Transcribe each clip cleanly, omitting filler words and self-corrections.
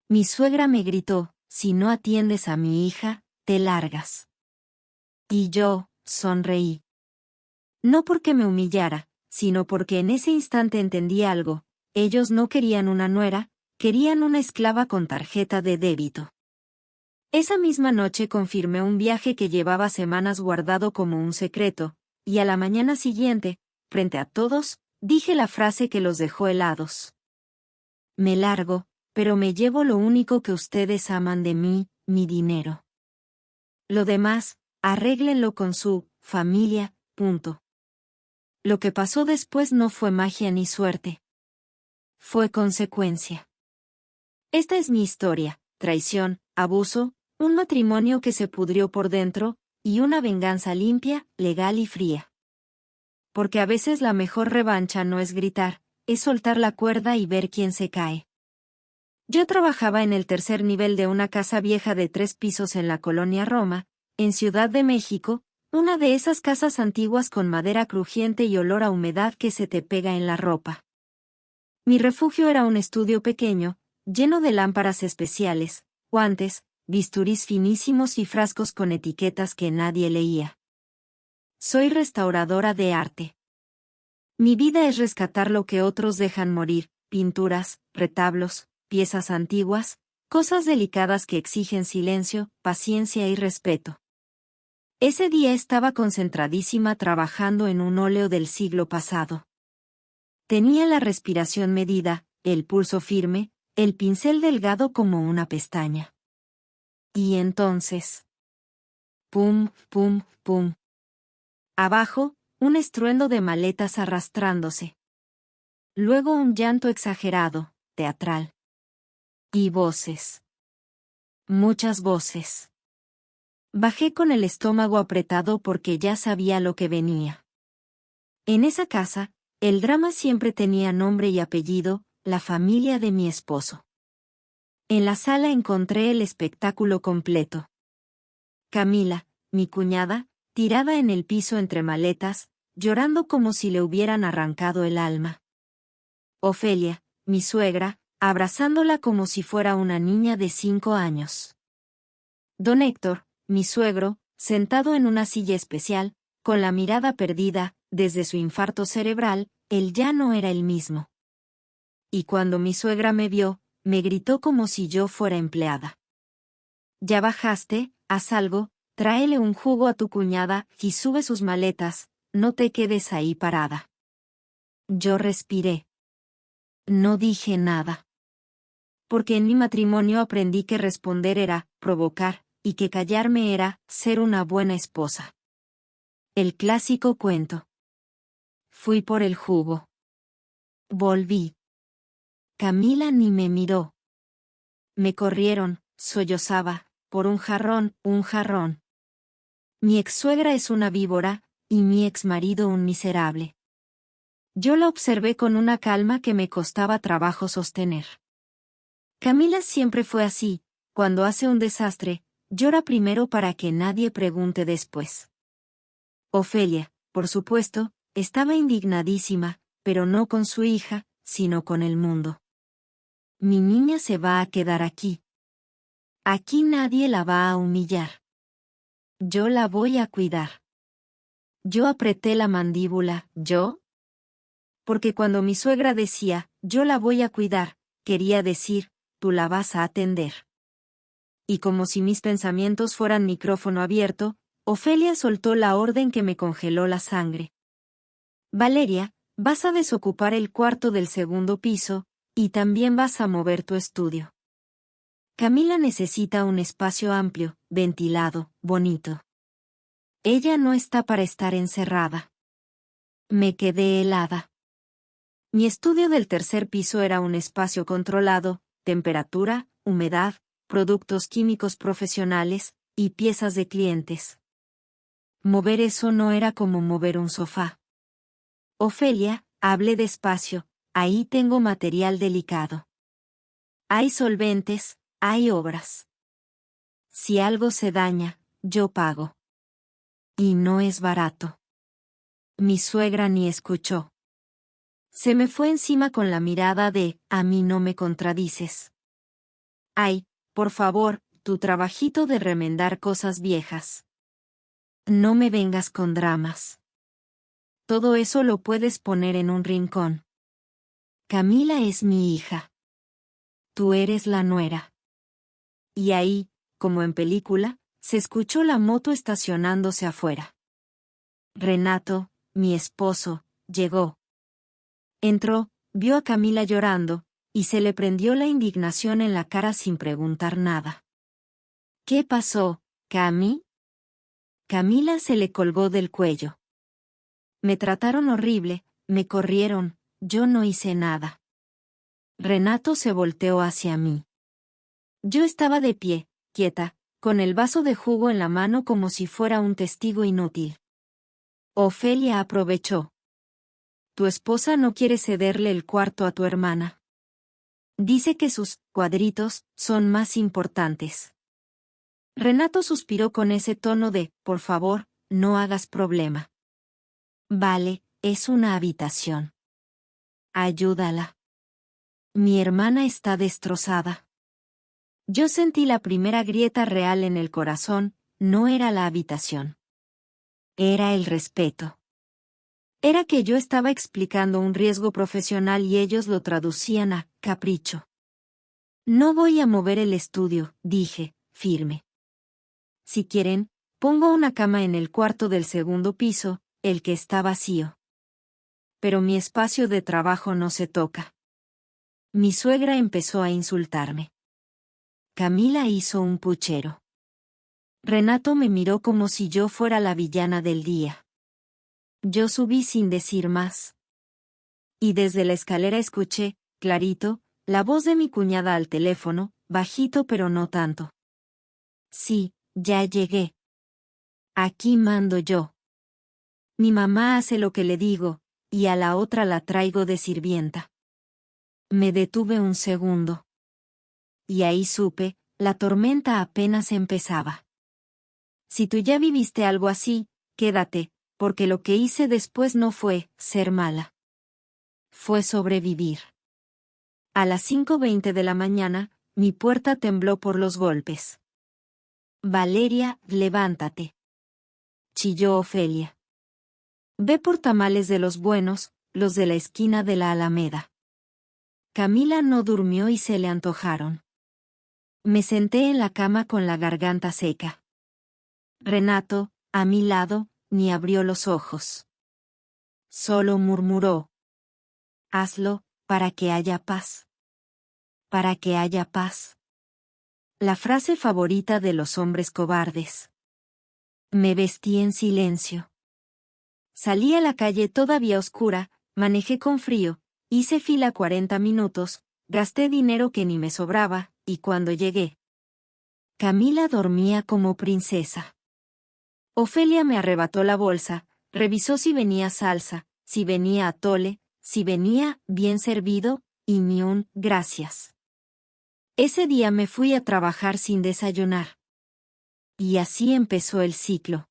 Mi suegra me gritó, si no atiendes a mi hija, te largas. Y yo, sonreí. No porque me humillara, sino porque en ese instante entendí algo: ellos no querían una nuera, querían una esclava con tarjeta de débito. Esa misma noche confirmé un viaje que llevaba semanas guardado como un secreto, y a la mañana siguiente, frente a todos, dije la frase que los dejó helados. Me largo, pero me llevo lo único que ustedes aman de mí, mi dinero. Lo demás, arréglenlo con su familia, punto. Lo que pasó después no fue magia ni suerte. Fue consecuencia. Esta es mi historia: traición, abuso, un matrimonio que se pudrió por dentro, y una venganza limpia, legal y fría. Porque a veces la mejor revancha no es gritar, es soltar la cuerda y ver quién se cae. Yo trabajaba en el tercer nivel de una casa vieja de 3 pisos en la colonia Roma, en Ciudad de México, una de esas casas antiguas con madera crujiente y olor a humedad que se te pega en la ropa. Mi refugio era un estudio pequeño, lleno de lámparas especiales, guantes, bisturís finísimos y frascos con etiquetas que nadie leía. Soy restauradora de arte. Mi vida es rescatar lo que otros dejan morir: pinturas, retablos, piezas antiguas, cosas delicadas que exigen silencio, paciencia y respeto. Ese día estaba concentradísima trabajando en un óleo del siglo pasado. Tenía la respiración medida, el pulso firme, el pincel delgado como una pestaña. Y entonces... pum, pum, pum. Abajo, un estruendo de maletas arrastrándose. Luego un llanto exagerado, teatral. Y voces. Muchas voces. Bajé con el estómago apretado porque ya sabía lo que venía. En esa casa, el drama siempre tenía nombre y apellido: la familia de mi esposo. En la sala encontré el espectáculo completo. Camila, mi cuñada, tirada en el piso entre maletas, llorando como si le hubieran arrancado el alma. Ofelia, mi suegra, abrazándola como si fuera una niña de 5 años. Don Héctor, mi suegro, sentado en una silla especial, con la mirada perdida. Desde su infarto cerebral, él ya no era el mismo. Y cuando mi suegra me vio, me gritó como si yo fuera empleada. «¿Ya bajaste? Haz algo, tráele un jugo a tu cuñada y sube sus maletas, no te quedes ahí parada». Yo respiré. No dije nada. Porque en mi matrimonio aprendí que responder era provocar, y que callarme era ser una buena esposa. El clásico cuento. Fui por el jugo. Volví. Camila ni me miró. Me corrieron, sollozaba, por un jarrón, un jarrón. Mi ex-suegra es una víbora, y mi ex-marido un miserable. Yo la observé con una calma que me costaba trabajo sostener. Camila siempre fue así: cuando hace un desastre, llora primero para que nadie pregunte después. Ofelia, por supuesto, estaba indignadísima, pero no con su hija, sino con el mundo. Mi niña se va a quedar aquí. Aquí nadie la va a humillar. Yo la voy a cuidar. Yo apreté la mandíbula. ¿Yo? Porque cuando mi suegra decía, yo la voy a cuidar, quería decir, tú la vas a atender. Y como si mis pensamientos fueran micrófono abierto, Ofelia soltó la orden que me congeló la sangre. Valeria, vas a desocupar el cuarto del segundo piso, y también vas a mover tu estudio. Camila necesita un espacio amplio, ventilado, bonito. Ella no está para estar encerrada. Me quedé helada. Mi estudio del tercer piso era un espacio controlado: temperatura, humedad, productos químicos profesionales, y piezas de clientes. Mover eso no era como mover un sofá. Ofelia, hablé despacio, ahí tengo material delicado. Hay solventes, hay obras. Si algo se daña, yo pago. Y no es barato. Mi suegra ni escuchó. Se me fue encima con la mirada de, a mí no me contradices. Ay, por favor, tu trabajito de remendar cosas viejas. No me vengas con dramas. Todo eso lo puedes poner en un rincón. Camila es mi hija. Tú eres la nuera. Y ahí, como en película, se escuchó la moto estacionándose afuera. Renato, mi esposo, llegó. Entró, vio a Camila llorando, y se le prendió la indignación en la cara sin preguntar nada. ¿Qué pasó, Cami? Camila se le colgó del cuello. Me trataron horrible, me corrieron, yo no hice nada. Renato se volteó hacia mí. Yo estaba de pie, quieta, con el vaso de jugo en la mano como si fuera un testigo inútil. Ofelia aprovechó. Tu esposa no quiere cederle el cuarto a tu hermana. Dice que sus cuadritos son más importantes. Renato suspiró con ese tono de, por favor, no hagas problema. Vale, es una habitación. Ayúdala. Mi hermana está destrozada. Yo sentí la primera grieta real en el corazón, no era la habitación. Era el respeto. Era que yo estaba explicando un riesgo profesional y ellos lo traducían a capricho. No voy a mover el estudio, dije, firme. Si quieren, pongo una cama en el cuarto del segundo piso, el que está vacío. Pero mi espacio de trabajo no se toca. Mi suegra empezó a insultarme. Camila hizo un puchero. Renato me miró como si yo fuera la villana del día. Yo subí sin decir más. Y desde la escalera escuché, clarito, la voz de mi cuñada al teléfono, bajito pero no tanto. Sí, ya llegué. Aquí mando yo. Mi mamá hace lo que le digo, y a la otra la traigo de sirvienta. Me detuve un segundo. Y ahí supe, la tormenta apenas empezaba. Si tú ya viviste algo así, quédate, porque lo que hice después no fue ser mala. Fue sobrevivir. A las 5:20 de la mañana, mi puerta tembló por los golpes. Valeria, levántate. Chilló Ofelia. Ve por tamales de los buenos, los de la esquina de la Alameda. Camila no durmió y se le antojaron. Me senté en la cama con la garganta seca. Renato, a mi lado, ni abrió los ojos. Solo murmuró. Hazlo, para que haya paz. Para que haya paz. La frase favorita de los hombres cobardes. Me vestí en silencio. Salí a la calle todavía oscura, manejé con frío, hice fila 40 minutos, gasté dinero que ni me sobraba, y cuando llegué, Camila dormía como princesa. Ofelia me arrebató la bolsa, revisó si venía salsa, si venía atole, si venía bien servido, y ni un gracias. Ese día me fui a trabajar sin desayunar. Y así empezó el ciclo.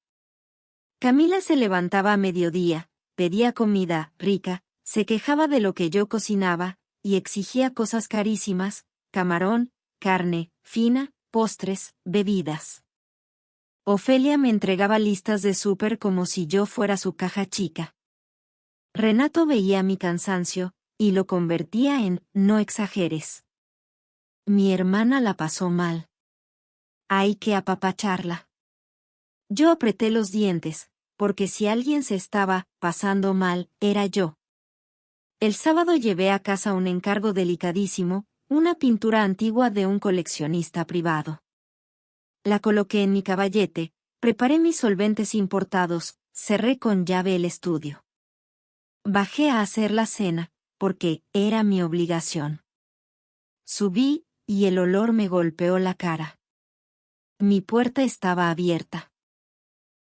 Camila se levantaba a mediodía, pedía comida rica, se quejaba de lo que yo cocinaba, y exigía cosas carísimas, camarón, carne, fina, postres, bebidas. Ofelia me entregaba listas de súper como si yo fuera su caja chica. Renato veía mi cansancio, y lo convertía en, no exageres. Mi hermana la pasó mal. Hay que apapacharla. Yo apreté los dientes, porque si alguien se estaba pasando mal, era yo. El sábado llevé a casa un encargo delicadísimo, una pintura antigua de un coleccionista privado. La coloqué en mi caballete, preparé mis solventes importados, cerré con llave el estudio. Bajé a hacer la cena, porque era mi obligación. Subí, y el olor me golpeó la cara. Mi puerta estaba abierta.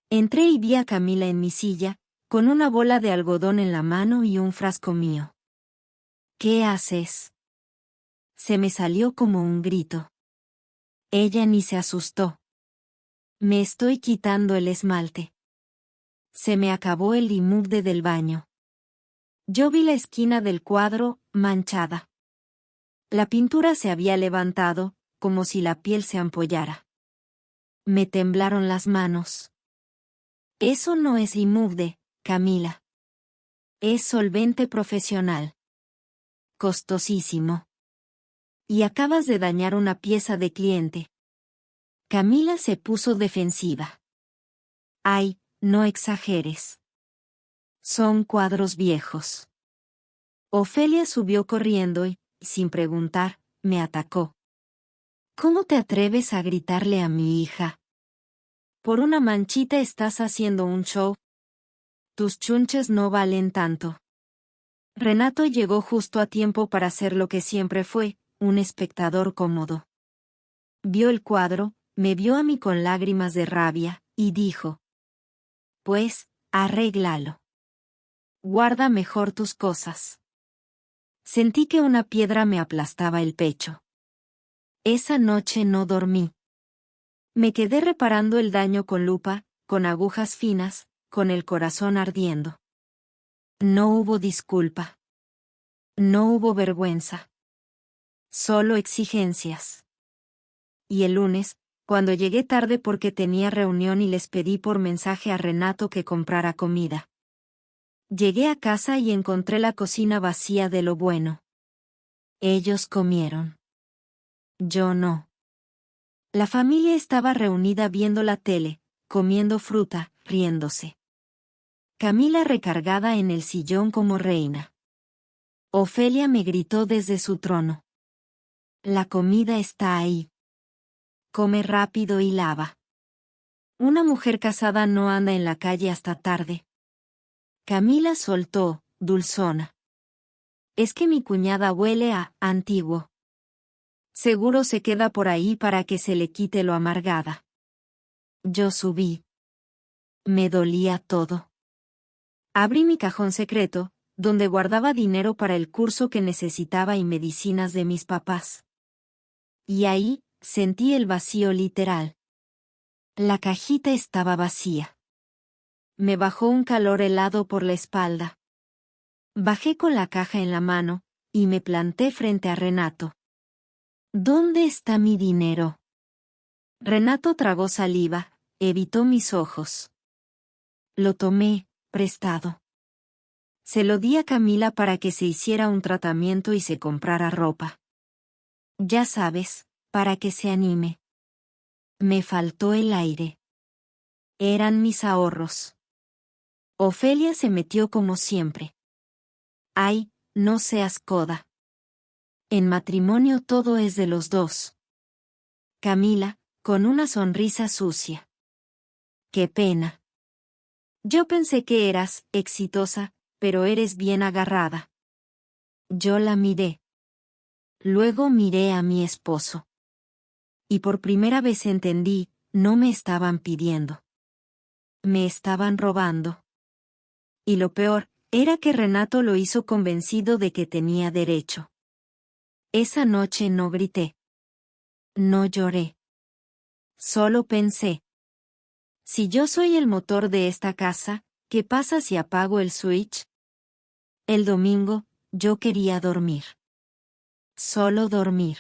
Entré y vi a Camila en mi silla, con una bola de algodón en la mano y un frasco mío. ¿Qué haces? Se me salió como un grito. Ella ni se asustó. Me estoy quitando el esmalte. Se me acabó el limugde del baño. Yo vi la esquina del cuadro, manchada. La pintura se había levantado, como si la piel se ampollara. Me temblaron las manos. Eso no es Imuvde, Camila. Es solvente profesional. Costosísimo. Y acabas de dañar una pieza de cliente. Camila se puso defensiva. Ay, no exageres. Son cuadros viejos. Ofelia subió corriendo y, sin preguntar, me atacó. ¿Cómo te atreves a gritarle a mi hija? Por una manchita estás haciendo un show. Tus chunches no valen tanto. Renato llegó justo a tiempo para ser lo que siempre fue, un espectador cómodo. Vio el cuadro, me vio a mí con lágrimas de rabia, y dijo: Pues, arréglalo. Guarda mejor tus cosas. Sentí que una piedra me aplastaba el pecho. Esa noche no dormí. Me quedé reparando el daño con lupa, con agujas finas, con el corazón ardiendo. No hubo disculpa. No hubo vergüenza. Solo exigencias. Y el lunes, cuando llegué tarde porque tenía reunión y les pedí por mensaje a Renato que comprara comida. Llegué a casa y encontré la cocina vacía de lo bueno. Ellos comieron. Yo no. La familia estaba reunida viendo la tele, comiendo fruta, riéndose. Camila recargada en el sillón como reina. Ofelia me gritó desde su trono. La comida está ahí. Come rápido y lava. Una mujer casada no anda en la calle hasta tarde. Camila soltó, dulzona. Es que mi cuñada huele a antiguo. Seguro se queda por ahí para que se le quite lo amargada. Yo subí. Me dolía todo. Abrí mi cajón secreto, donde guardaba dinero para el curso que necesitaba y medicinas de mis papás. Y ahí, sentí el vacío literal. La cajita estaba vacía. Me bajó un calor helado por la espalda. Bajé con la caja en la mano, y me planté frente a Renato. ¿Dónde está mi dinero? Renato tragó saliva, evitó mis ojos. Lo tomé, prestado. Se lo di a Camila para que se hiciera un tratamiento y se comprara ropa. Ya sabes, para que se anime. Me faltó el aire. Eran mis ahorros. Ofelia se metió como siempre. Ay, no seas coda. En matrimonio todo es de los dos. Camila, con una sonrisa sucia. Qué pena. Yo pensé que eras exitosa, pero eres bien agarrada. Yo la miré. Luego miré a mi esposo. Y por primera vez entendí, no me estaban pidiendo. Me estaban robando. Y lo peor, era que Renato lo hizo convencido de que tenía derecho. Esa noche no grité. No lloré. Solo pensé. Si yo soy el motor de esta casa, ¿qué pasa si apago el switch? El domingo, yo quería dormir. Solo dormir.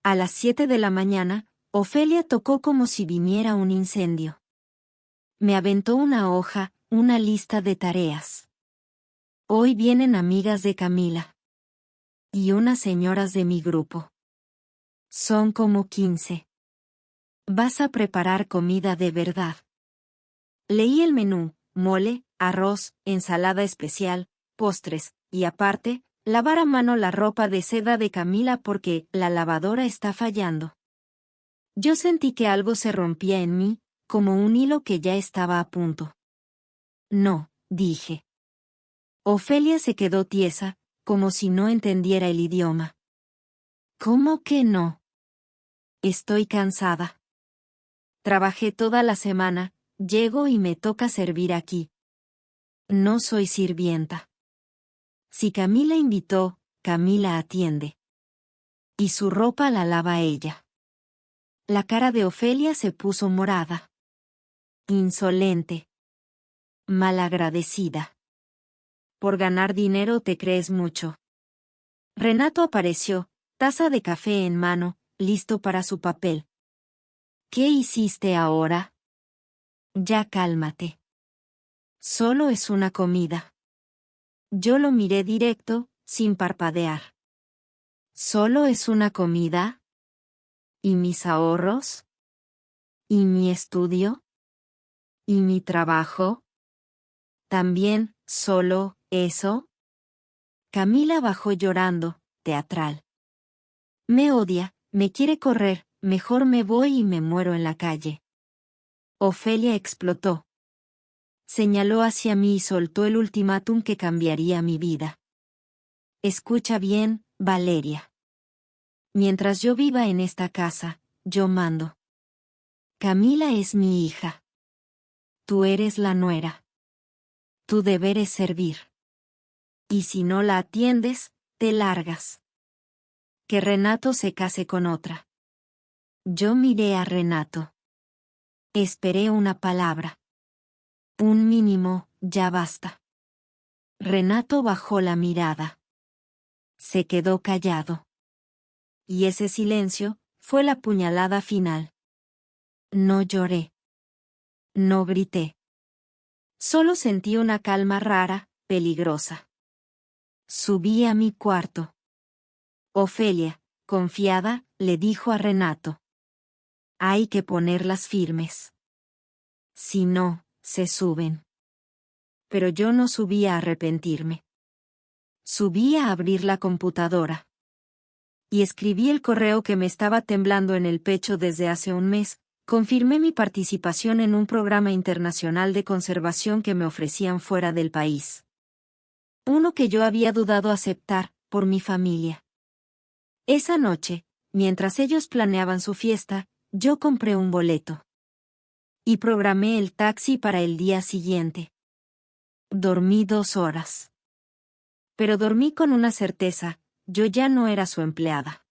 A las 7 de la mañana, Ofelia tocó como si viniera un incendio. Me aventó una hoja, una lista de tareas. Hoy vienen amigas de Camila. Y unas señoras de mi grupo. Son como 15. Vas a preparar comida de verdad. Leí el menú: mole, arroz, ensalada especial, postres, y aparte, lavar a mano la ropa de seda de Camila porque la lavadora está fallando. Yo sentí que algo se rompía en mí, como un hilo que ya estaba a punto. No, dije. Ofelia se quedó tiesa, como si no entendiera el idioma. ¿Cómo que no? Estoy cansada. Trabajé toda la semana, llego y me toca servir aquí. No soy sirvienta. Si Camila invitó, Camila atiende. Y su ropa la lava ella. La cara de Ofelia se puso morada. Insolente. Malagradecida. Por ganar dinero te crees mucho. Renato apareció, taza de café en mano, listo para su papel. ¿Qué hiciste ahora? Ya cálmate. Solo es una comida. Yo lo miré directo, sin parpadear. ¿Solo es una comida? ¿Y mis ahorros? ¿Y mi estudio? ¿Y mi trabajo? ¿También, solo, eso? Camila bajó llorando, teatral. Me odia, me quiere correr, mejor me voy y me muero en la calle. Ofelia explotó. Señaló hacia mí y soltó el ultimátum que cambiaría mi vida. Escucha bien, Valeria. Mientras yo viva en esta casa, yo mando. Camila es mi hija. Tú eres la nuera. Tu deber es servir. Y si no la atiendes, te largas. Que Renato se case con otra. Yo miré a Renato. Esperé una palabra. Un mínimo, ya basta. Renato bajó la mirada. Se quedó callado. Y ese silencio fue la puñalada final. No lloré. No grité. Solo sentí una calma rara, peligrosa. Subí a mi cuarto. Ofelia, confiada, le dijo a Renato. Hay que ponerlas firmes. Si no, se suben. Pero yo no subí a arrepentirme. Subí a abrir la computadora. Y escribí el correo que me estaba temblando en el pecho desde hace un mes. Confirmé mi participación en un programa internacional de conservación que me ofrecían fuera del país. Uno que yo había dudado aceptar, por mi familia. Esa noche, mientras ellos planeaban su fiesta, yo compré un boleto. Y programé el taxi para el día siguiente. Dormí 2 horas. Pero dormí con una certeza, yo ya no era su empleada.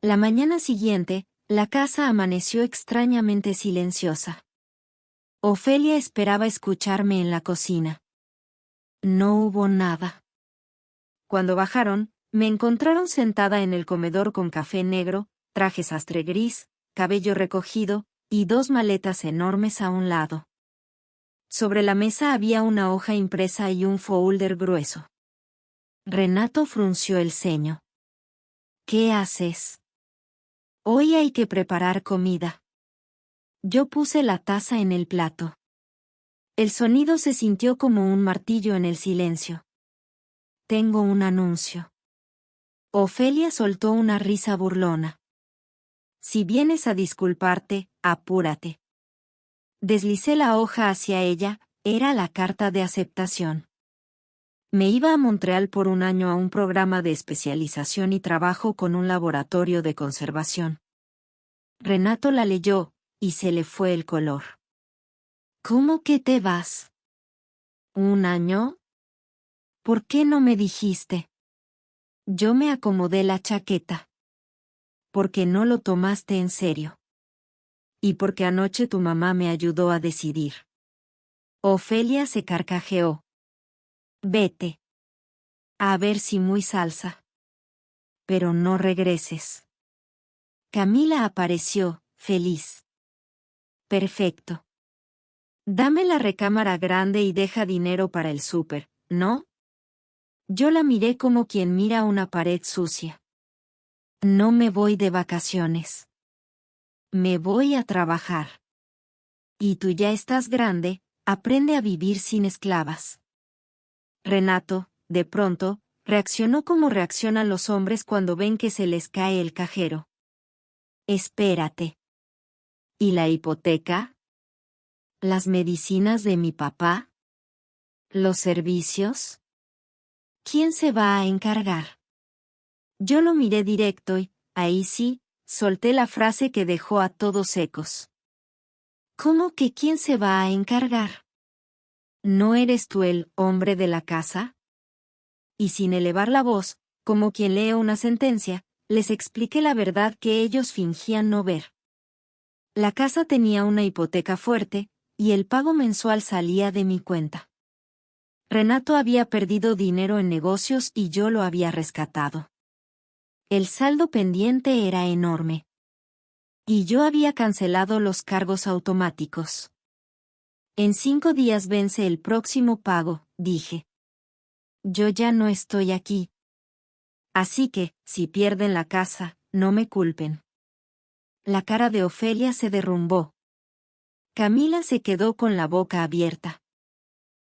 La mañana siguiente, la casa amaneció extrañamente silenciosa. Ofelia esperaba escucharme en la cocina. No hubo nada. Cuando bajaron, me encontraron sentada en el comedor con café negro, traje sastre gris, cabello recogido, y 2 maletas enormes a un lado. Sobre la mesa había una hoja impresa y un folder grueso. Renato frunció el ceño. ¿Qué haces? Hoy hay que preparar comida. Yo puse la taza en el plato. El sonido se sintió como un martillo en el silencio. Tengo un anuncio. Ofelia soltó una risa burlona. Si vienes a disculparte, apúrate. Deslicé la hoja hacia ella, era la carta de aceptación. Me iba a Montreal por un año a un programa de especialización y trabajo con un laboratorio de conservación. Renato la leyó, y se le fue el color. ¿Cómo que te vas? ¿Un año? ¿Por qué no me dijiste? Yo me acomodé la chaqueta. Porque no lo tomaste en serio. Y porque anoche tu mamá me ayudó a decidir. Ofelia se carcajeó. Vete. A ver si muy salsa. Pero no regreses. Camila apareció, feliz. Perfecto. Dame la recámara grande y deja dinero para el súper, ¿no? Yo la miré como quien mira una pared sucia. No me voy de vacaciones. Me voy a trabajar. Y tú ya estás grande, aprende a vivir sin esclavas. Renato, de pronto, reaccionó como reaccionan los hombres cuando ven que se les cae el cajero. Espérate. ¿Y la hipoteca? ¿Las medicinas de mi papá? ¿Los servicios? ¿Quién se va a encargar? Yo lo miré directo y, ahí sí, solté la frase que dejó a todos secos. ¿Cómo que quién se va a encargar? ¿No eres tú el hombre de la casa? Y sin elevar la voz, como quien lee una sentencia, les expliqué la verdad que ellos fingían no ver. La casa tenía una hipoteca fuerte, y el pago mensual salía de mi cuenta. Renato había perdido dinero en negocios y yo lo había rescatado. El saldo pendiente era enorme. Y yo había cancelado los cargos automáticos. En 5 días vence el próximo pago, dije. Yo ya no estoy aquí. Así que, si pierden la casa, no me culpen. La cara de Ofelia se derrumbó. Camila se quedó con la boca abierta.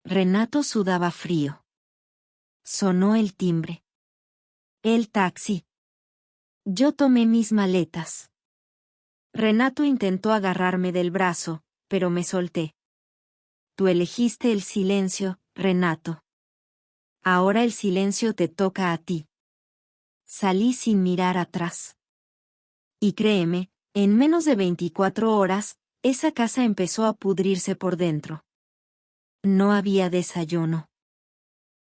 Renato sudaba frío. Sonó el timbre. El taxi. Yo tomé mis maletas. Renato intentó agarrarme del brazo, pero me solté. Tú elegiste el silencio, Renato. Ahora el silencio te toca a ti. Salí sin mirar atrás. Y créeme, en menos de 24 horas, esa casa empezó a pudrirse por dentro. No había desayuno.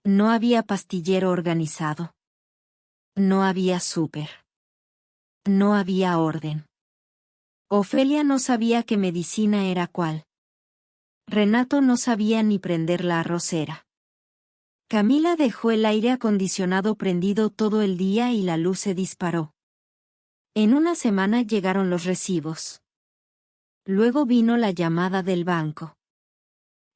No había pastillero organizado. No había súper. No había orden. Ofelia no sabía qué medicina era cuál. Renato no sabía ni prender la arrocera. Camila dejó el aire acondicionado prendido todo el día y la luz se disparó. En una semana llegaron los recibos. Luego vino la llamada del banco.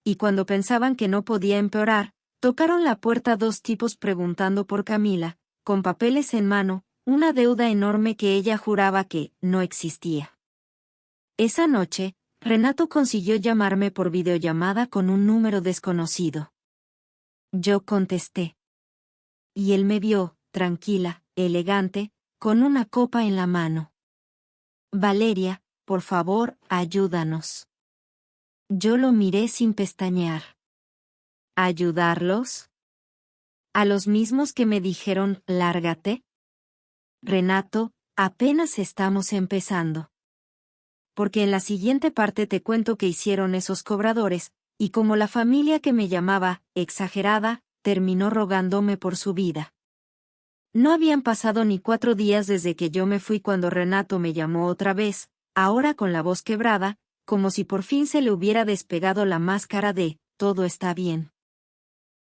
Y cuando pensaban que no podía empeorar, tocaron la puerta 2 tipos preguntando por Camila, con papeles en mano, una deuda enorme que ella juraba que no existía. Esa noche, Renato consiguió llamarme por videollamada con un número desconocido. Yo contesté. Y él me vio, tranquila, elegante, con una copa en la mano. Valeria, por favor, ayúdanos. Yo lo miré sin pestañear. ¿Ayudarlos? ¿A los mismos que me dijeron, lárgate? Renato, apenas estamos empezando. Porque en la siguiente parte te cuento qué hicieron esos cobradores, y como la familia que me llamaba, exagerada, terminó rogándome por su vida. No habían pasado ni 4 días desde que yo me fui cuando Renato me llamó otra vez, ahora con la voz quebrada, como si por fin se le hubiera despegado la máscara de, todo está bien.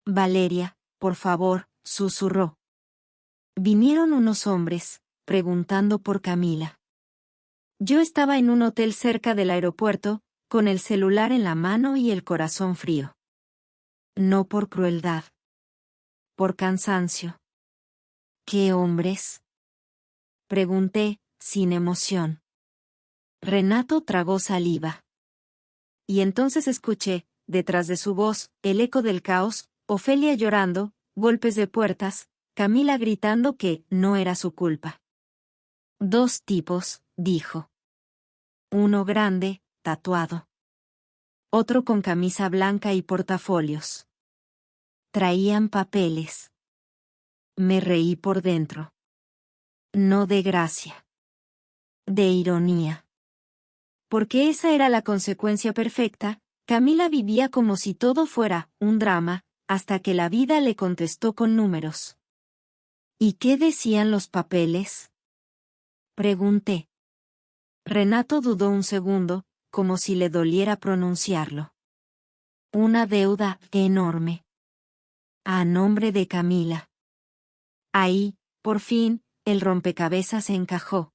Valeria, por favor, susurró. Vinieron unos hombres, preguntando por Camila. Yo estaba en un hotel cerca del aeropuerto, con el celular en la mano y el corazón frío. No por crueldad. Por cansancio. ¿Qué hombres? Pregunté, sin emoción. Renato tragó saliva. Y entonces escuché, detrás de su voz, el eco del caos, Ofelia llorando, golpes de puertas, Camila gritando que no era su culpa. 2 tipos, dijo. Uno grande, tatuado. Otro con camisa blanca y portafolios. Traían papeles. Me reí por dentro. No de gracia. De ironía. Porque esa era la consecuencia perfecta, Camila vivía como si todo fuera un drama, hasta que la vida le contestó con números. ¿Y qué decían los papeles? Pregunté. Renato dudó un segundo, como si le doliera pronunciarlo. Una deuda enorme. A nombre de Camila. Ahí, por fin, el rompecabezas se encajó.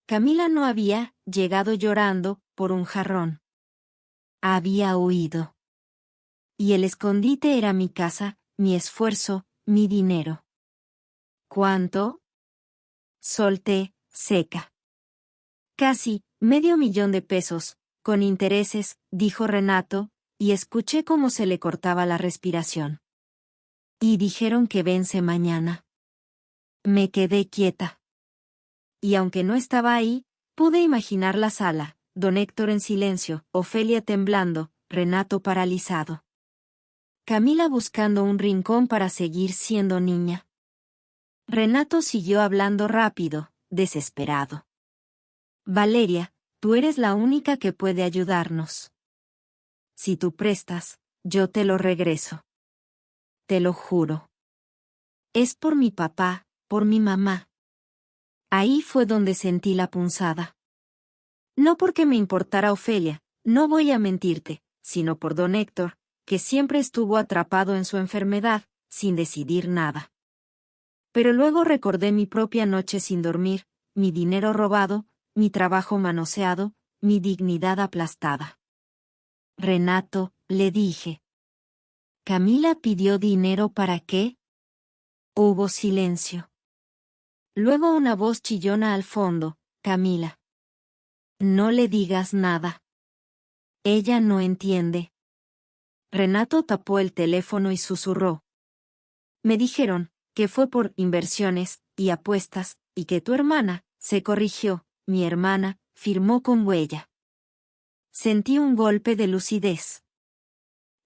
Camila no había llegado llorando por un jarrón. Había huido. Y el escondite era mi casa, mi esfuerzo, mi dinero. ¿Cuánto? Solté, seca. Casi, $500,000, con intereses, dijo Renato, y escuché cómo se le cortaba la respiración. Y dijeron que vence mañana. Me quedé quieta. Y aunque no estaba ahí, pude imaginar la sala, don Héctor en silencio, Ofelia temblando, Renato paralizado. Camila buscando un rincón para seguir siendo niña. Renato siguió hablando rápido, desesperado. Valeria, tú eres la única que puede ayudarnos. Si tú prestas, yo te lo regreso. Te lo juro. Es por mi papá, por mi mamá. Ahí fue donde sentí la punzada. No porque me importara Ofelia, no voy a mentirte, sino por don Héctor, que siempre estuvo atrapado en su enfermedad, sin decidir nada. Pero luego recordé mi propia noche sin dormir, mi dinero robado, mi trabajo manoseado, mi dignidad aplastada. Renato, le dije. ¿Camila pidió dinero para qué? Hubo silencio. Luego una voz chillona al fondo, Camila. No le digas nada. Ella no entiende. Renato tapó el teléfono y susurró. Me dijeron que fue por inversiones y apuestas, y que tu hermana, se corrigió, mi hermana, firmó con huella. Sentí un golpe de lucidez.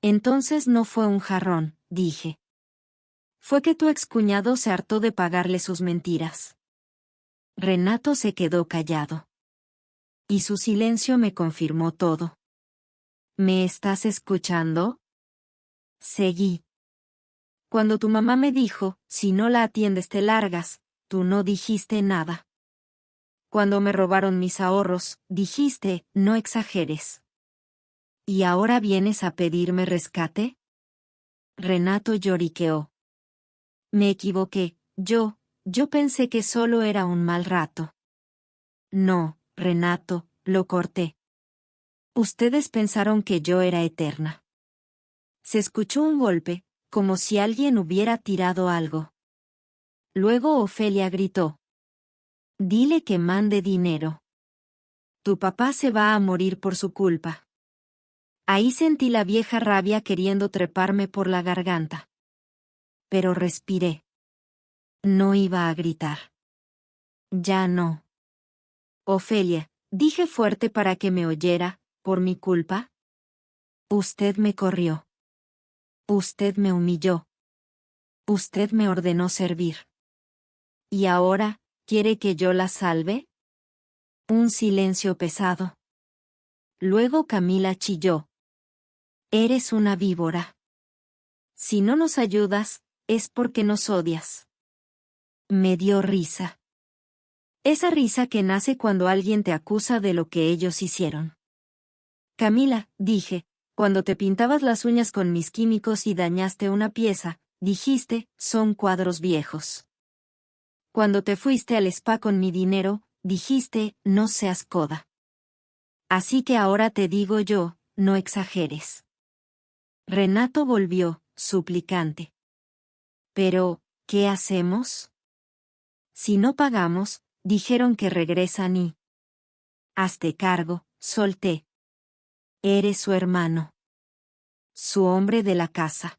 Entonces no fue un jarrón, dije. Fue que tu excuñado se hartó de pagarle sus mentiras. Renato se quedó callado. Y su silencio me confirmó todo. ¿Me estás escuchando? Seguí. Cuando tu mamá me dijo, si no la atiendes te largas, tú no dijiste nada. Cuando me robaron mis ahorros, dijiste, no exageres. ¿Y ahora vienes a pedirme rescate? Renato lloriqueó. Me equivoqué, yo pensé que solo era un mal rato. No, Renato, lo corté. Ustedes pensaron que yo era eterna. Se escuchó un golpe, como si alguien hubiera tirado algo. Luego Ofelia gritó. Dile que mande dinero. Tu papá se va a morir por su culpa. Ahí sentí la vieja rabia queriendo treparme por la garganta. Pero respiré. No iba a gritar. Ya no. Ofelia, dije fuerte para que me oyera, ¿por mi culpa? Usted me corrió. Usted me humilló. Usted me ordenó servir. ¿Y ahora, quiere que yo la salve? Un silencio pesado. Luego Camila chilló. Eres una víbora. Si no nos ayudas, es porque nos odias. Me dio risa. Esa risa que nace cuando alguien te acusa de lo que ellos hicieron. Camila, dije, cuando te pintabas las uñas con mis químicos y dañaste una pieza, dijiste, son cuadros viejos. Cuando te fuiste al spa con mi dinero, dijiste, no seas coda. Así que ahora te digo yo, no exageres. Renato volvió, suplicante. Pero, ¿qué hacemos? Si no pagamos, dijeron que regresan y... Hazte cargo, solté. Eres su hermano. Su hombre de la casa.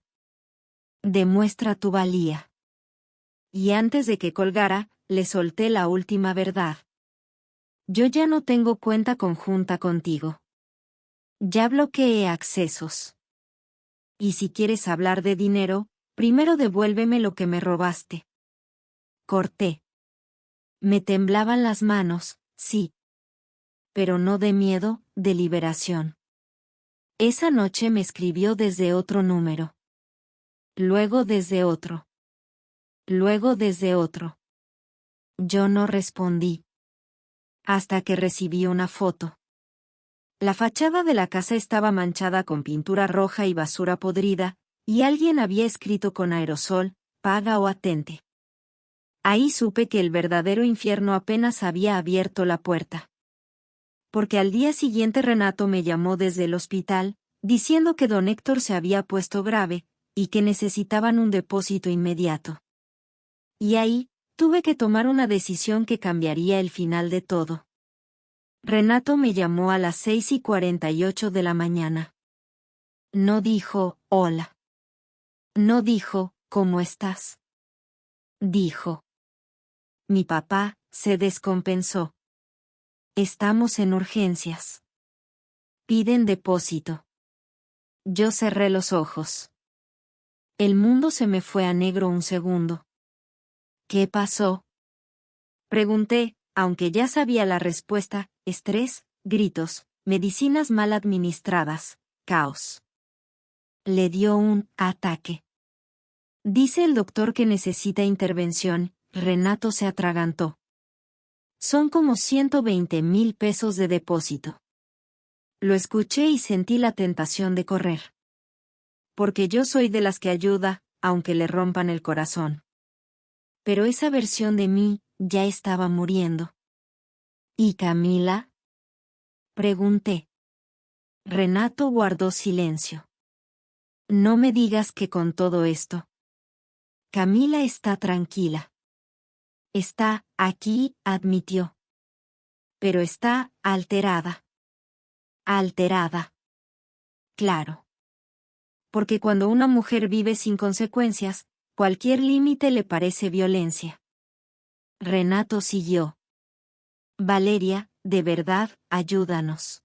Demuestra tu valía. Y antes de que colgara, le solté la última verdad. Yo ya no tengo cuenta conjunta contigo. Ya bloqueé accesos. Y si quieres hablar de dinero, primero devuélveme lo que me robaste. Corté. Me temblaban las manos, sí. Pero no de miedo, de liberación. Esa noche me escribió desde otro número. Luego desde otro. Luego desde otro. Yo no respondí. Hasta que recibí una foto. La fachada de la casa estaba manchada con pintura roja y basura podrida, y alguien había escrito con aerosol, paga o atente. Ahí supe que el verdadero infierno apenas había abierto la puerta. Porque al día siguiente Renato me llamó desde el hospital, diciendo que don Héctor se había puesto grave, y que necesitaban un depósito inmediato. Y ahí, tuve que tomar una decisión que cambiaría el final de todo. Renato me llamó a las 6:48 de la mañana. No dijo, hola. No dijo, ¿cómo estás? Dijo. Mi papá se descompensó. Estamos en urgencias. Piden depósito. Yo cerré los ojos. El mundo se me fue a negro un segundo. ¿Qué pasó? Pregunté, aunque ya sabía la respuesta, estrés, gritos, medicinas mal administradas, caos. Le dio un ataque. Dice el doctor que necesita intervención, Renato se atragantó. Son como 120,000 pesos de depósito. Lo escuché y sentí la tentación de correr. Porque yo soy de las que ayuda, aunque le rompan el corazón. Pero esa versión de mí ya estaba muriendo. ¿Y Camila? Pregunté. Renato guardó silencio. No me digas que con todo esto. Camila está tranquila. Está aquí, admitió. Pero está alterada. Alterada. Claro. Porque cuando una mujer vive sin consecuencias, cualquier límite le parece violencia. Renato siguió. Valeria, de verdad, ayúdanos.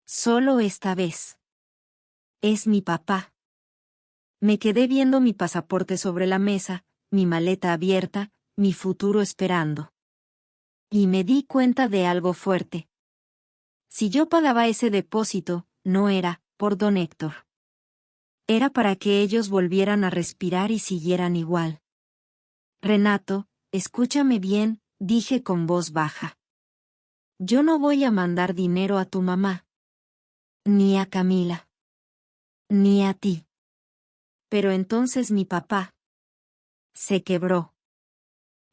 Solo esta vez. Es mi papá. Me quedé viendo mi pasaporte sobre la mesa, mi maleta abierta, mi futuro esperando. Y me di cuenta de algo fuerte. Si yo pagaba ese depósito, no era por don Héctor. Era para que ellos volvieran a respirar y siguieran igual. Renato, escúchame bien, dije con voz baja. Yo no voy a mandar dinero a tu mamá. Ni a Camila. Ni a ti. Pero entonces mi papá se quebró.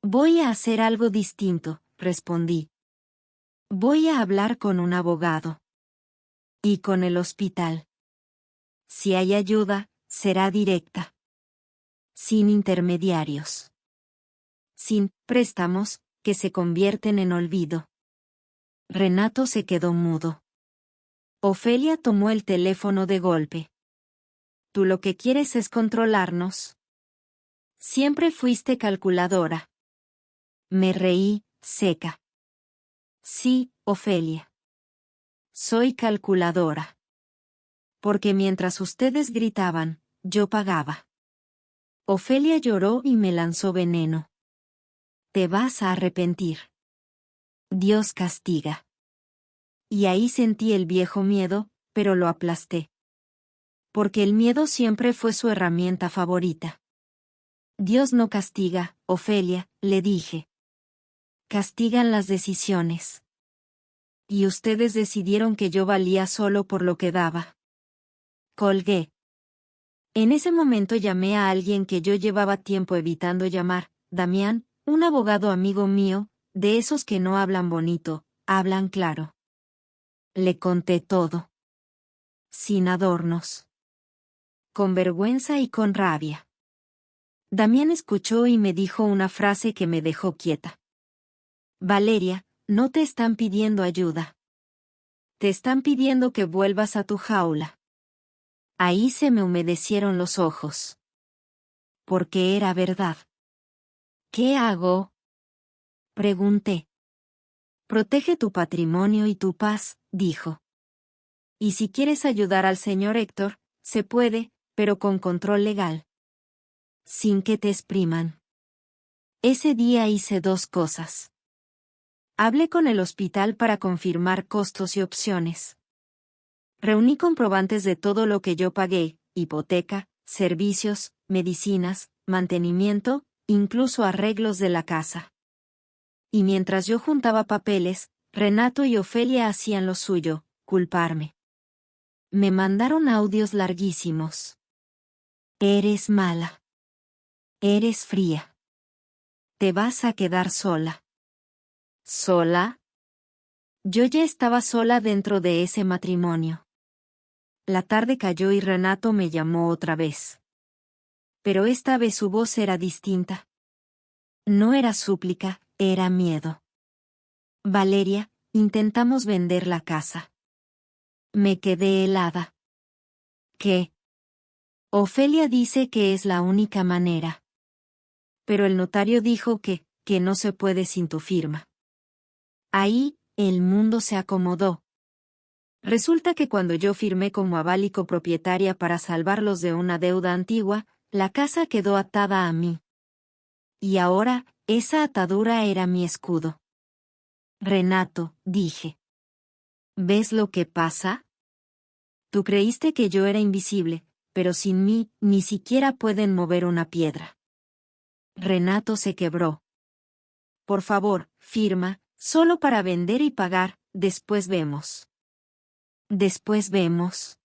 Voy a hacer algo distinto, respondí. Voy a hablar con un abogado. Y con el hospital. Si hay ayuda, será directa. Sin intermediarios. Sin préstamos, que se convierten en olvido. Renato se quedó mudo. Ofelia tomó el teléfono de golpe. Tú lo que quieres es controlarnos. Siempre fuiste calculadora. Me reí, seca. Sí, Ofelia. Soy calculadora. Porque mientras ustedes gritaban, yo pagaba. Ofelia lloró y me lanzó veneno. Te vas a arrepentir. Dios castiga. Y ahí sentí el viejo miedo, pero lo aplasté. Porque el miedo siempre fue su herramienta favorita. Dios no castiga, Ofelia, le dije. Castigan las decisiones. Y ustedes decidieron que yo valía solo por lo que daba. Colgué. En ese momento llamé a alguien que yo llevaba tiempo evitando llamar, Damián, un abogado amigo mío, de esos que no hablan bonito, hablan claro. Le conté todo. Sin adornos. Con vergüenza y con rabia. Damián escuchó y me dijo una frase que me dejó quieta. Valeria, no te están pidiendo ayuda. Te están pidiendo que vuelvas a tu jaula. Ahí se me humedecieron los ojos. Porque era verdad. ¿Qué hago? Pregunté. Protege tu patrimonio y tu paz, dijo. Y si quieres ayudar al señor Héctor, se puede, pero con control legal. Sin que te expriman. Ese día hice dos cosas. Hablé con el hospital para confirmar costos y opciones. Reuní comprobantes de todo lo que yo pagué, hipoteca, servicios, medicinas, mantenimiento, incluso arreglos de la casa. Y mientras yo juntaba papeles, Renato y Ofelia hacían lo suyo, culparme. Me mandaron audios larguísimos. Eres mala. Eres fría. Te vas a quedar sola. ¿Sola? Yo ya estaba sola dentro de ese matrimonio. La tarde cayó y Renato me llamó otra vez. Pero esta vez su voz era distinta. No era súplica, era miedo. Valeria, intentamos vender la casa. Me quedé helada. ¿Qué? Ofelia dice que es la única manera. Pero el notario dijo que no se puede sin tu firma. Ahí, el mundo se acomodó. Resulta que cuando yo firmé como aval y copropietaria para salvarlos de una deuda antigua, la casa quedó atada a mí. Y ahora, esa atadura era mi escudo. Renato, dije. ¿Ves lo que pasa? Tú creíste que yo era invisible, pero sin mí, ni siquiera pueden mover una piedra. Renato se quebró. Por favor, firma, solo para vender y pagar, después vemos. Después vemos.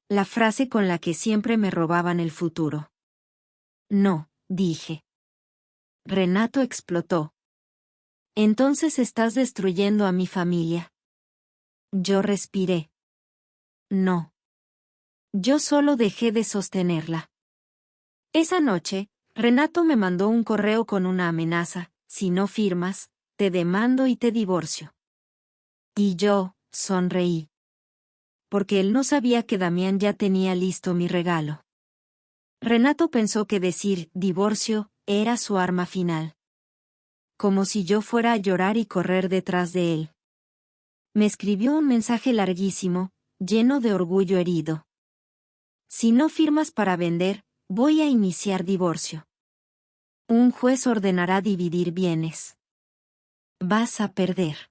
La frase con la que siempre me robaban el futuro. No, dije. Renato explotó. Entonces estás destruyendo a mi familia. Yo respiré. No. Yo solo dejé de sostenerla. Esa noche, Renato me mandó un correo con una amenaza: si no firmas, te demando y te divorcio. Y yo, sonreí. Porque él no sabía que Damián ya tenía listo mi regalo. Renato pensó que decir divorcio era su arma final. Como si yo fuera a llorar y correr detrás de él. Me escribió un mensaje larguísimo, lleno de orgullo herido. Si no firmas para vender, voy a iniciar divorcio. Un juez ordenará dividir bienes. Vas a perder.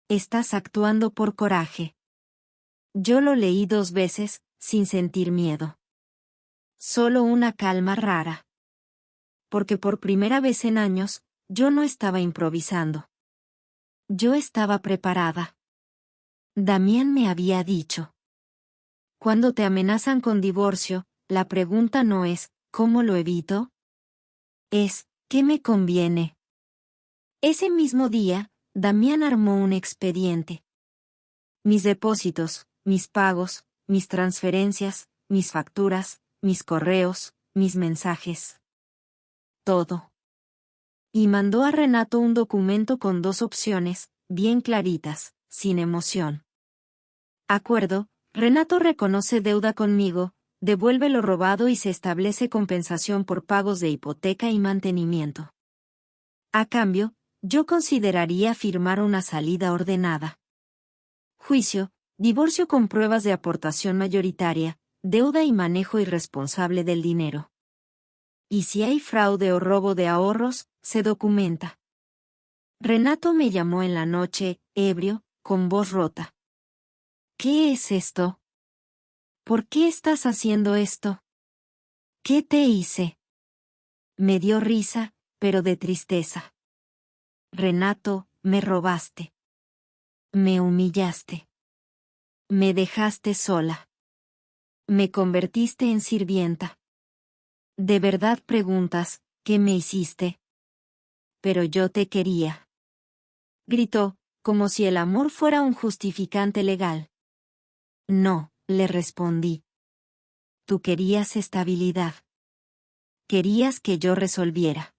Estás actuando por coraje. Yo lo leí 2 veces, sin sentir miedo. Solo una calma rara. Porque por primera vez en años, yo no estaba improvisando. Yo estaba preparada. Damián me había dicho. Cuando te amenazan con divorcio, la pregunta no es, ¿cómo lo evito? Es, ¿qué me conviene? Ese mismo día, Damián armó un expediente. Mis depósitos, mis pagos, mis transferencias, mis facturas, mis correos, mis mensajes. Todo. Y mandó a Renato un documento con 2 opciones, bien claritas, sin emoción. Acuerdo: Renato reconoce deuda conmigo, devuelve lo robado y se establece compensación por pagos de hipoteca y mantenimiento. A cambio, yo consideraría firmar una salida ordenada. Juicio: divorcio con pruebas de aportación mayoritaria, deuda y manejo irresponsable del dinero. Y si hay fraude o robo de ahorros, se documenta. Renato me llamó en la noche, ebrio, con voz rota. ¿Qué es esto? ¿Por qué estás haciendo esto? ¿Qué te hice? Me dio risa, pero de tristeza. Renato, me robaste. Me humillaste. Me dejaste sola. Me convertiste en sirvienta. De verdad preguntas, ¿qué me hiciste? Pero yo te quería. Gritó, como si el amor fuera un justificante legal. No, le respondí. Tú querías estabilidad. Querías que yo resolviera.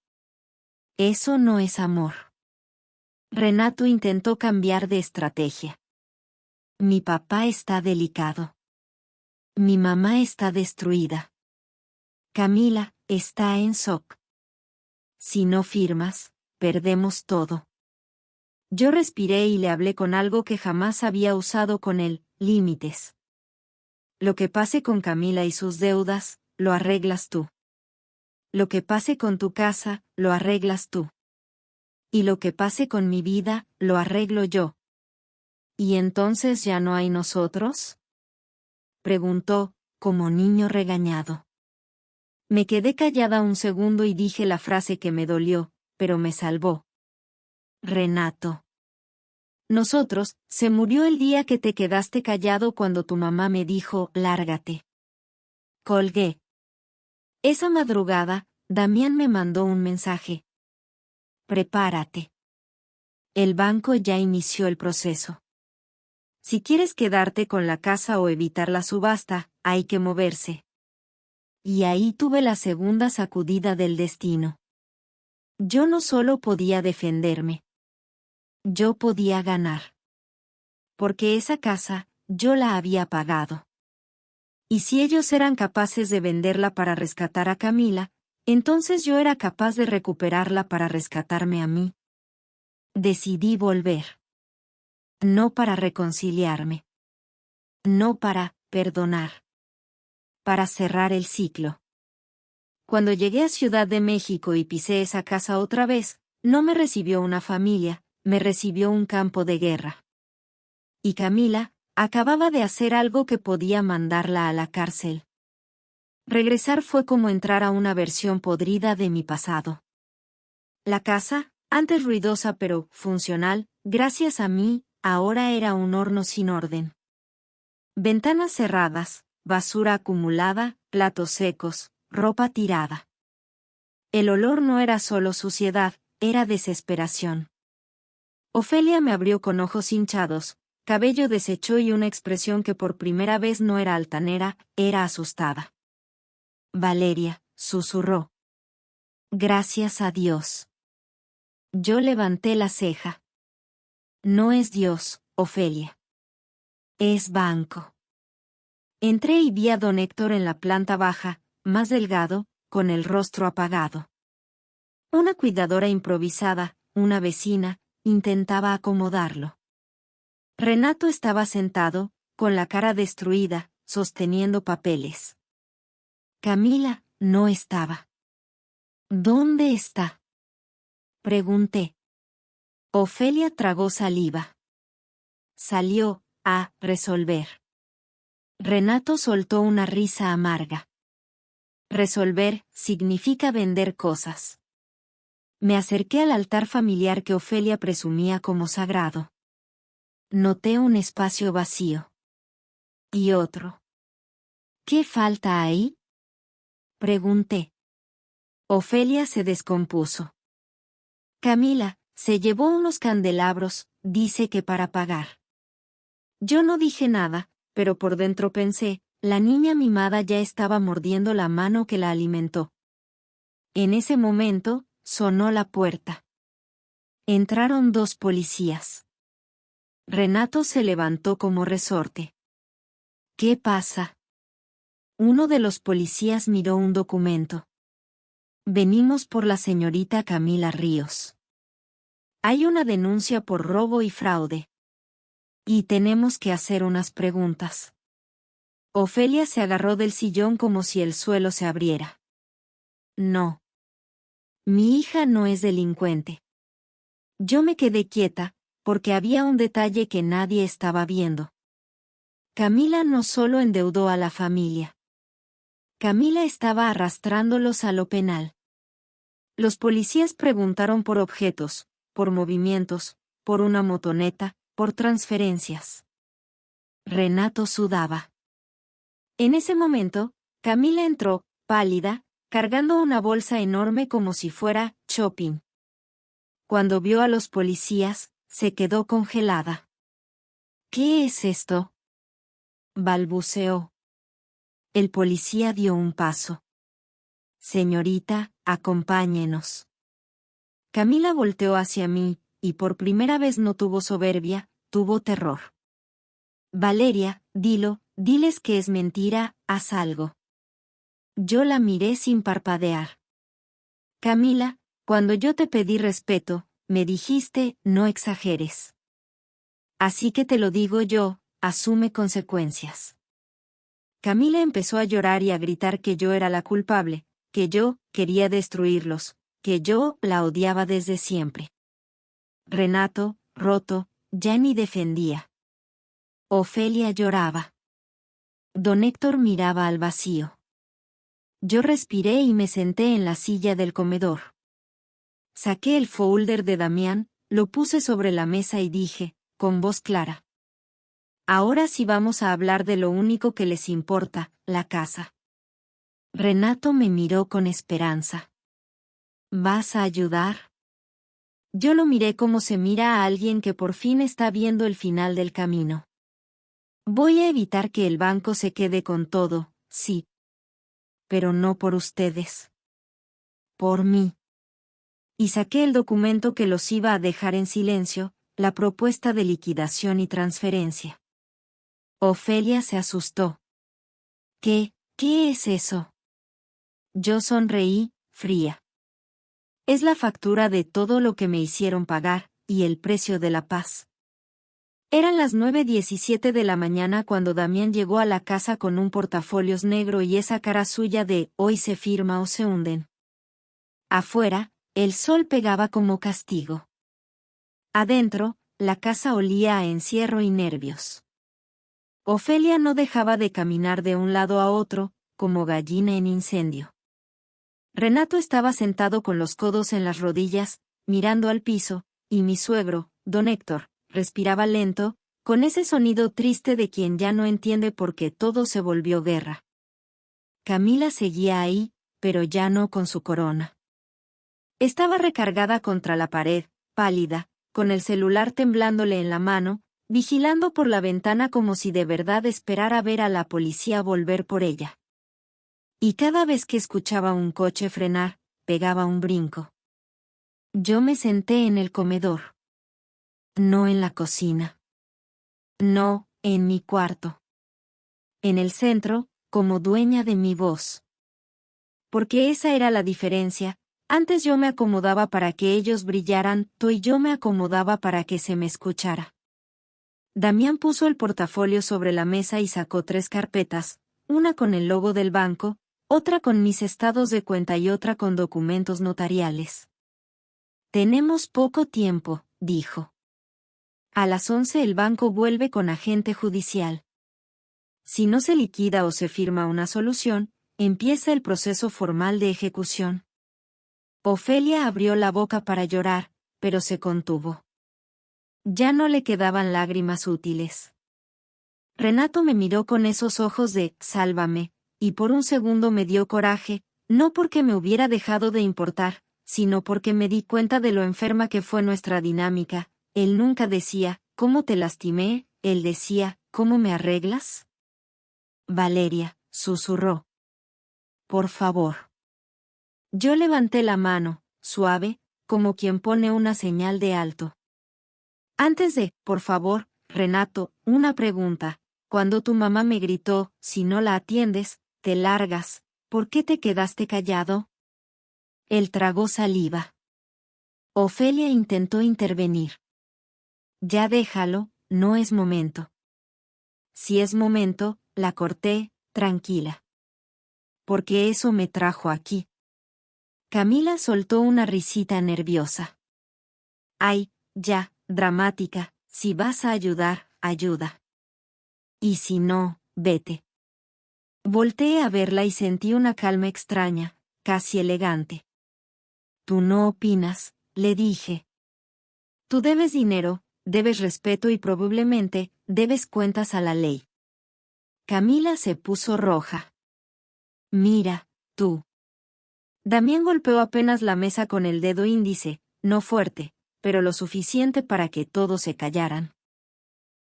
Eso no es amor. Renato intentó cambiar de estrategia. Mi papá está delicado. Mi mamá está destruida. Camila está en shock. Si no firmas, perdemos todo. Yo respiré y le hablé con algo que jamás había usado con él: límites. Lo que pase con Camila y sus deudas, lo arreglas tú. Lo que pase con tu casa, lo arreglas tú. Y lo que pase con mi vida, lo arreglo yo. ¿Y entonces ya no hay nosotros?, preguntó, como niño regañado. Me quedé callada un segundo y dije la frase que me dolió, pero me salvó. Renato. Nosotros, se murió el día que te quedaste callado cuando tu mamá me dijo, lárgate. Colgué. Esa madrugada, Damián me mandó un mensaje. Prepárate. El banco ya inició el proceso. Si quieres quedarte con la casa o evitar la subasta, hay que moverse. Y ahí tuve la segunda sacudida del destino. Yo no solo podía defenderme. Yo podía ganar. Porque esa casa, yo la había pagado. Y si ellos eran capaces de venderla para rescatar a Camila, entonces yo era capaz de recuperarla para rescatarme a mí. Decidí volver. No para reconciliarme. No para perdonar. Para cerrar el ciclo. Cuando llegué a Ciudad de México y pisé esa casa otra vez, no me recibió una familia, me recibió un campo de guerra. Y Camila acababa de hacer algo que podía mandarla a la cárcel. Regresar fue como entrar a una versión podrida de mi pasado. La casa, antes ruidosa pero funcional, gracias a mí, ahora era un horno sin orden. Ventanas cerradas, basura acumulada, platos secos, ropa tirada. El olor no era solo suciedad, era desesperación. Ofelia me abrió con ojos hinchados, cabello deshecho y una expresión que por primera vez no era altanera, era asustada. Valeria, susurró. Gracias a Dios. Yo levanté la ceja. No es Dios, Ofelia. Es banco. Entré y vi a don Héctor en la planta baja, más delgado, con el rostro apagado. Una cuidadora improvisada, una vecina, intentaba acomodarlo. Renato estaba sentado, con la cara destruida, sosteniendo papeles. Camila no estaba. ¿Dónde está? Pregunté. Ofelia tragó saliva. Salió a resolver. Renato soltó una risa amarga. Resolver significa vender cosas. Me acerqué al altar familiar que Ofelia presumía como sagrado. Noté un espacio vacío. Y otro. ¿Qué falta ahí? Pregunté. Ofelia se descompuso. Camila, se llevó unos candelabros, dice que para pagar. Yo no dije nada, pero por dentro pensé, la niña mimada ya estaba mordiendo la mano que la alimentó. En ese momento, sonó la puerta. Entraron 2 policías. Renato se levantó como resorte. ¿Qué pasa? Uno de los policías miró un documento. Venimos por la señorita Camila Ríos. Hay una denuncia por robo y fraude. Y tenemos que hacer unas preguntas. Ofelia se agarró del sillón como si el suelo se abriera. No. Mi hija no es delincuente. Yo me quedé quieta, porque había un detalle que nadie estaba viendo. Camila no solo endeudó a la familia. Camila estaba arrastrándolos a lo penal. Los policías preguntaron por objetos, por movimientos, por una motoneta, por transferencias. Renato sudaba. En ese momento, Camila entró, pálida, cargando una bolsa enorme como si fuera shopping. Cuando vio a los policías, se quedó congelada. ¿Qué es esto? Balbuceó. El policía dio un paso. Señorita, acompáñenos. Camila volteó hacia mí, y por primera vez no tuvo soberbia, tuvo terror. Valeria, diles que es mentira, haz algo. Yo la miré sin parpadear. Camila, cuando yo te pedí respeto, me dijiste, no exageres. Así que te lo digo yo, asume consecuencias. Camila empezó a llorar y a gritar que yo era la culpable, que yo quería destruirlos, que yo la odiaba desde siempre. Renato, roto, ya ni defendía. Ofelia lloraba. Don Héctor miraba al vacío. Yo respiré y me senté en la silla del comedor. Saqué el folder de Damián, lo puse sobre la mesa y dije, con voz clara. Ahora sí vamos a hablar de lo único que les importa, la casa. Renato me miró con esperanza. ¿Vas a ayudar? Yo lo miré como se mira a alguien que por fin está viendo el final del camino. Voy a evitar que el banco se quede con todo, sí. Pero no por ustedes. Por mí. Y saqué el documento que los iba a dejar en silencio, la propuesta de liquidación y transferencia. Ofelia se asustó. ¿Qué es eso? Yo sonreí, fría. Es la factura de todo lo que me hicieron pagar, y el precio de la paz. Eran las 9:17 de la mañana cuando Damián llegó a la casa con un portafolios negro y esa cara suya de hoy se firma o se hunden. Afuera, el sol pegaba como castigo. Adentro, la casa olía a encierro y nervios. Ofelia no dejaba de caminar de un lado a otro, como gallina en incendio. Renato estaba sentado con los codos en las rodillas, mirando al piso, y mi suegro, don Héctor, respiraba lento, con ese sonido triste de quien ya no entiende por qué todo se volvió guerra. Camila seguía ahí, pero ya no con su corona. Estaba recargada contra la pared, pálida, con el celular temblándole en la mano, vigilando por la ventana como si de verdad esperara ver a la policía volver por ella. Y cada vez que escuchaba un coche frenar, pegaba un brinco. Yo me senté en el comedor. No en la cocina. No, en mi cuarto. En el centro, como dueña de mi voz. Porque esa era la diferencia. Antes yo me acomodaba para que ellos brillaran, y yo me acomodaba para que se me escuchara. Damián puso el portafolio sobre la mesa y sacó 3 carpetas, una con el logo del banco, otra con mis estados de cuenta y otra con documentos notariales. Tenemos poco tiempo, dijo. A las 11 el banco vuelve con agente judicial. Si no se liquida o se firma una solución, empieza el proceso formal de ejecución. Ofelia abrió la boca para llorar, pero se contuvo. Ya no le quedaban lágrimas útiles. Renato me miró con esos ojos de «sálvame», y por un segundo me dio coraje, no porque me hubiera dejado de importar, sino porque me di cuenta de lo enferma que fue nuestra dinámica. Él nunca decía «¿cómo te lastimé?», él decía «¿cómo me arreglas?». Valeria, susurró. Por favor. Yo levanté la mano, suave, como quien pone una señal de alto. Antes de, por favor, Renato, una pregunta. Cuando tu mamá me gritó, si no la atiendes, te largas, ¿por qué te quedaste callado? Él tragó saliva. Ofelia intentó intervenir. Ya déjalo, no es momento. Si es momento, la corté, tranquila. Porque eso me trajo aquí. Camila soltó una risita nerviosa. Ay, ya, dramática, si vas a ayudar, ayuda. Y si no, vete. Volteé a verla y sentí una calma extraña, casi elegante. Tú no opinas, le dije. Tú debes dinero, debes respeto y probablemente, debes cuentas a la ley. Camila se puso roja. Mira, tú. Damián golpeó apenas la mesa con el dedo índice, no fuerte, pero lo suficiente para que todos se callaran.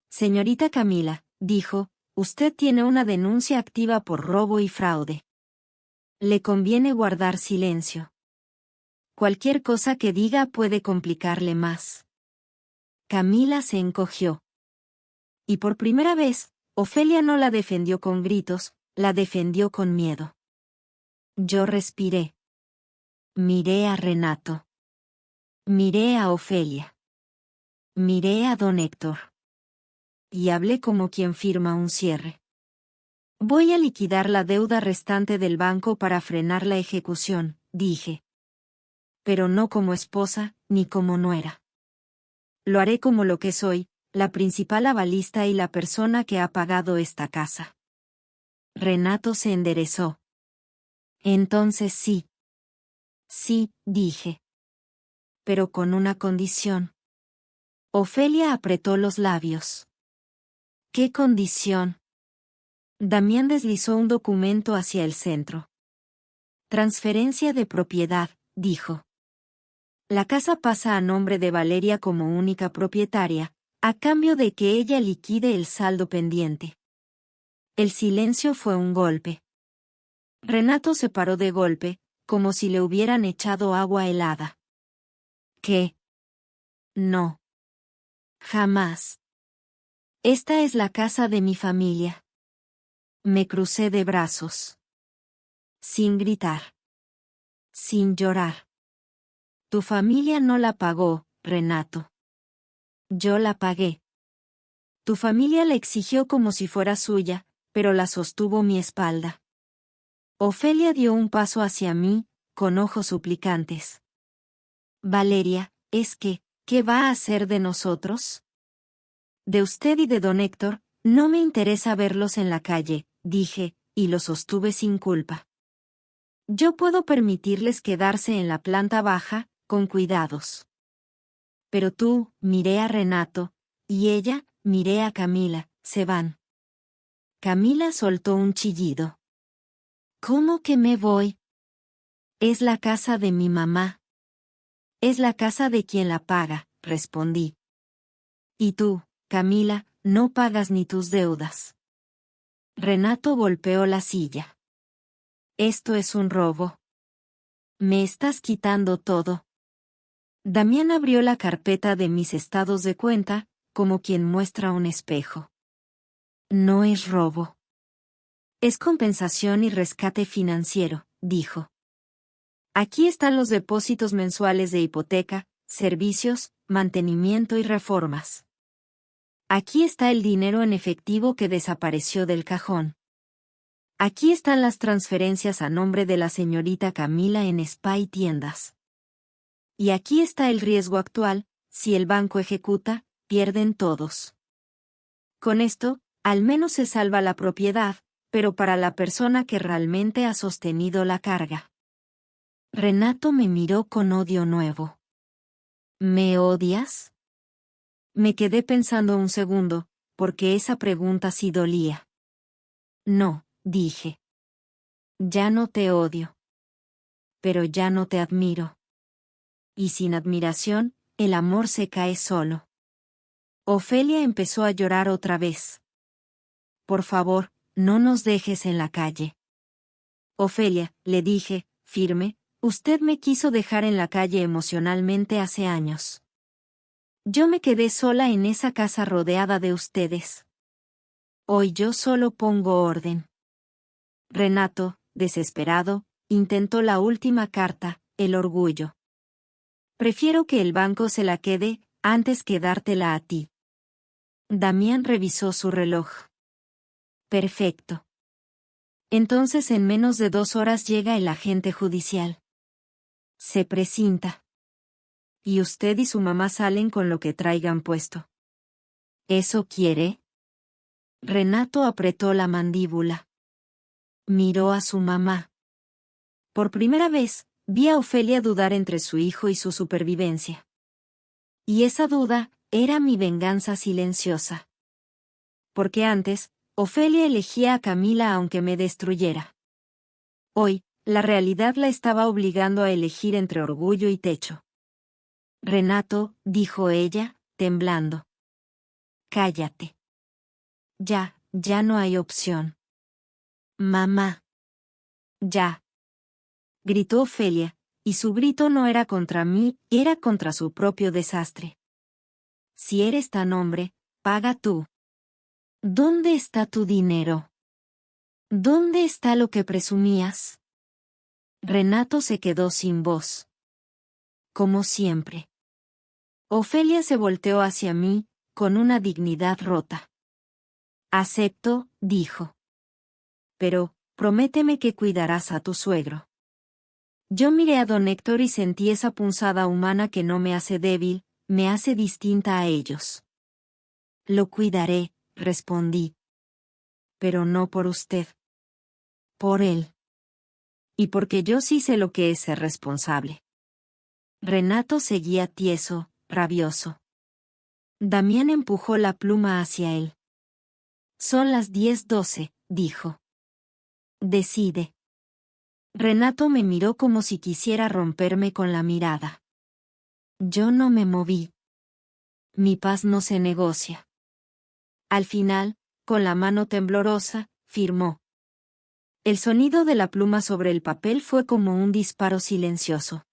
Señorita Camila, dijo, usted tiene una denuncia activa por robo y fraude. Le conviene guardar silencio. Cualquier cosa que diga puede complicarle más. Camila se encogió. Y por primera vez, Ofelia no la defendió con gritos, la defendió con miedo. Yo respiré. Miré a Renato. Miré a Ofelia. Miré a don Héctor. Y hablé como quien firma un cierre. Voy a liquidar la deuda restante del banco para frenar la ejecución, dije. Pero no como esposa, ni como nuera. Lo haré como lo que soy, la principal avalista y la persona que ha pagado esta casa. Renato se enderezó. Entonces sí. Sí, dije. Pero con una condición. Ofelia apretó los labios. ¿Qué condición? Damián deslizó un documento hacia el centro. Transferencia de propiedad, dijo. La casa pasa a nombre de Valeria como única propietaria, a cambio de que ella liquide el saldo pendiente. El silencio fue un golpe. Renato se paró de golpe, como si le hubieran echado agua helada. ¿Qué? No. Jamás. Esta es la casa de mi familia. Me crucé de brazos. Sin gritar. Sin llorar. Tu familia no la pagó, Renato. Yo la pagué. Tu familia la exigió como si fuera suya, pero la sostuvo mi espalda. Ofelia dio un paso hacia mí, con ojos suplicantes. Valeria, ¿qué va a hacer de nosotros? De usted y de don Héctor, no me interesa verlos en la calle, dije, y lo sostuve sin culpa. Yo puedo permitirles quedarse en la planta baja, con cuidados. Pero tú, miré a Renato, y ella, miré a Camila, se van. Camila soltó un chillido. ¿Cómo que me voy? Es la casa de mi mamá. Es la casa de quien la paga, respondí. Y tú, Camila, no pagas ni tus deudas. Renato golpeó la silla. Esto es un robo. Me estás quitando todo. Damián abrió la carpeta de mis estados de cuenta, como quien muestra un espejo. No es robo. Es compensación y rescate financiero, dijo. Aquí están los depósitos mensuales de hipoteca, servicios, mantenimiento y reformas. Aquí está el dinero en efectivo que desapareció del cajón. Aquí están las transferencias a nombre de la señorita Camila en spa y tiendas. Y aquí está el riesgo actual, si el banco ejecuta, pierden todos. Con esto, al menos se salva la propiedad, pero para la persona que realmente ha sostenido la carga. Renato me miró con odio nuevo. ¿Me odias? Me quedé pensando un segundo, porque esa pregunta sí dolía. No, dije. Ya no te odio. Pero ya no te admiro. Y sin admiración, el amor se cae solo. Ofelia empezó a llorar otra vez. Por favor, no nos dejes en la calle. Ofelia, le dije, firme, usted me quiso dejar en la calle emocionalmente hace años. Yo me quedé sola en esa casa rodeada de ustedes. Hoy yo solo pongo orden. Renato, desesperado, intentó la última carta, el orgullo. Prefiero que el banco se la quede, antes que dártela a ti. Damián revisó su reloj. Perfecto. Entonces en menos de 2 horas llega el agente judicial. Se precinta. Y usted y su mamá salen con lo que traigan puesto. ¿Eso quiere? Renato apretó la mandíbula. Miró a su mamá. Por primera vez, vi a Ofelia dudar entre su hijo y su supervivencia. Y esa duda era mi venganza silenciosa. Porque antes, Ofelia elegía a Camila aunque me destruyera. Hoy, la realidad la estaba obligando a elegir entre orgullo y techo. Renato, dijo ella, temblando. Cállate. Ya no hay opción. Mamá. Ya. Gritó Ofelia, y su grito no era contra mí, era contra su propio desastre. Si eres tan hombre, paga tú. ¿Dónde está tu dinero? ¿Dónde está lo que presumías? Renato se quedó sin voz. Como siempre. Ofelia se volteó hacia mí, con una dignidad rota. Acepto, dijo. Pero, prométeme que cuidarás a tu suegro. Yo miré a don Héctor y sentí esa punzada humana que no me hace débil, me hace distinta a ellos. Lo cuidaré, respondí. Pero no por usted. Por él. Y porque yo sí sé lo que es ser responsable. Renato seguía tieso, rabioso. Damián empujó la pluma hacia él. Son las 10:12, dijo. Decide. Renato me miró como si quisiera romperme con la mirada. Yo no me moví. Mi paz no se negocia. Al final, con la mano temblorosa, firmó. El sonido de la pluma sobre el papel fue como un disparo silencioso.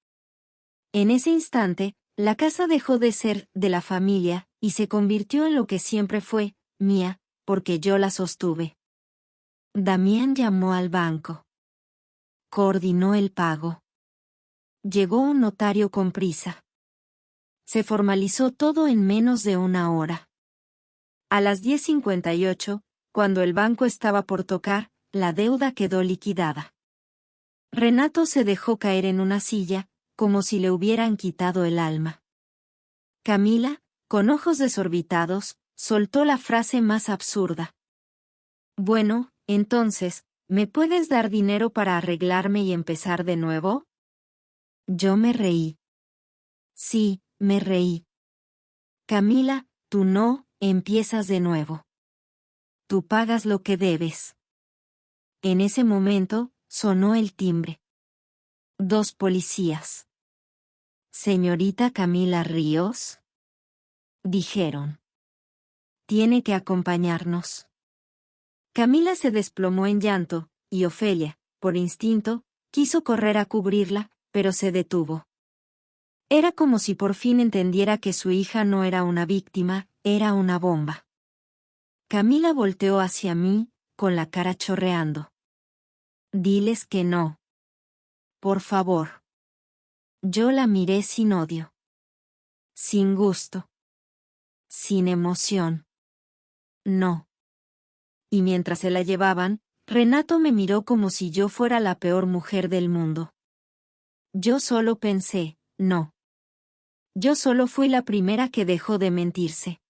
En ese instante, la casa dejó de ser de la familia y se convirtió en lo que siempre fue, mía, porque yo la sostuve. Damián llamó al banco. Coordinó el pago. Llegó un notario con prisa. Se formalizó todo en menos de 1 hora. A las 10:58, cuando el banco estaba por tocar, la deuda quedó liquidada. Renato se dejó caer en una silla, como si le hubieran quitado el alma. Camila, con ojos desorbitados, soltó la frase más absurda. Bueno, entonces, ¿me puedes dar dinero para arreglarme y empezar de nuevo? Yo me reí. Sí, me reí. Camila, tú no, empiezas de nuevo. Tú pagas lo que debes. En ese momento, sonó el timbre. 2 policías. Señorita Camila Ríos, dijeron. Tiene que acompañarnos. Camila se desplomó en llanto, y Ofelia, por instinto, quiso correr a cubrirla, pero se detuvo. Era como si por fin entendiera que su hija no era una víctima, era una bomba. Camila volteó hacia mí, con la cara chorreando. Diles que no. Por favor. Yo la miré sin odio. Sin gusto. Sin emoción. No. Y mientras se la llevaban, Renato me miró como si yo fuera la peor mujer del mundo. Yo solo pensé, no. Yo solo fui la primera que dejó de mentirse.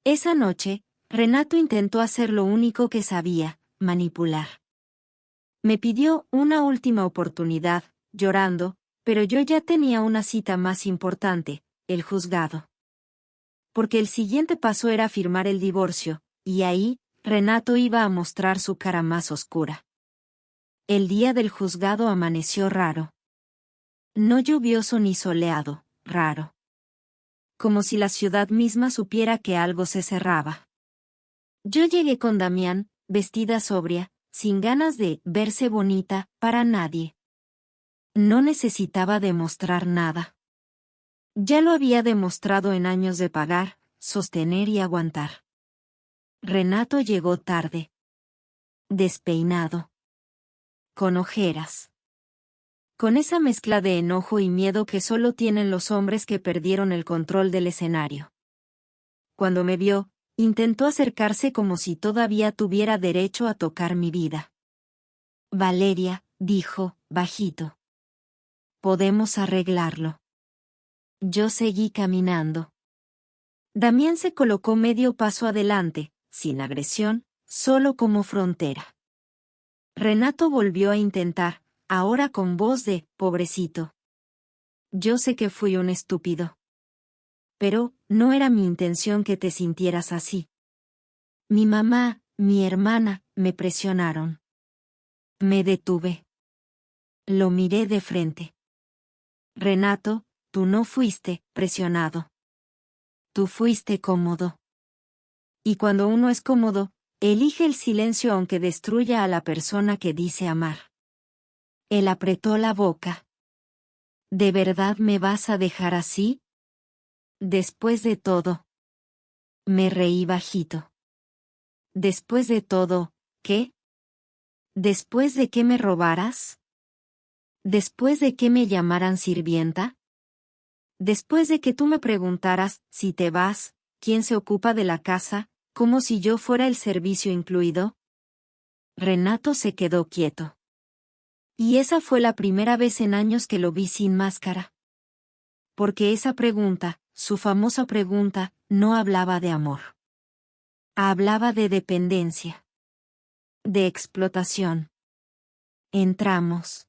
Esa noche, Renato intentó hacer lo único que sabía, manipular. Me pidió una última oportunidad, llorando, pero yo ya tenía una cita más importante, el juzgado. Porque el siguiente paso era firmar el divorcio, y ahí, Renato iba a mostrar su cara más oscura. El día del juzgado amaneció raro. No lluvioso ni soleado, raro. Como si la ciudad misma supiera que algo se cerraba. Yo llegué con Damián, vestida sobria, sin ganas de verse bonita, para nadie. No necesitaba demostrar nada. Ya lo había demostrado en años de pagar, sostener y aguantar. Renato llegó tarde. Despeinado. Con ojeras. Con esa mezcla de enojo y miedo que solo tienen los hombres que perdieron el control del escenario. Cuando me vio, intentó acercarse como si todavía tuviera derecho a tocar mi vida. Valeria, dijo, bajito. Podemos arreglarlo. Yo seguí caminando. Damián se colocó medio paso adelante, sin agresión, solo como frontera. Renato volvió a intentar, ahora con voz de, pobrecito. Yo sé que fui un estúpido. Pero, no era mi intención que te sintieras así. Mi mamá, mi hermana, me presionaron. Me detuve. Lo miré de frente. Renato, tú no fuiste presionado. Tú fuiste cómodo. Y cuando uno es cómodo, elige el silencio aunque destruya a la persona que dice amar. Él apretó la boca. ¿De verdad me vas a dejar así? Después de todo. Me reí bajito. Después de todo, ¿qué? ¿Después de que me robaras? ¿Después de que me llamaran sirvienta? Después de que tú me preguntaras, si te vas, ¿quién se ocupa de la casa, como si yo fuera el servicio incluido? Renato se quedó quieto. Y esa fue la primera vez en años que lo vi sin máscara. Porque esa pregunta, su famosa pregunta, no hablaba de amor. Hablaba de dependencia. De explotación. Entramos.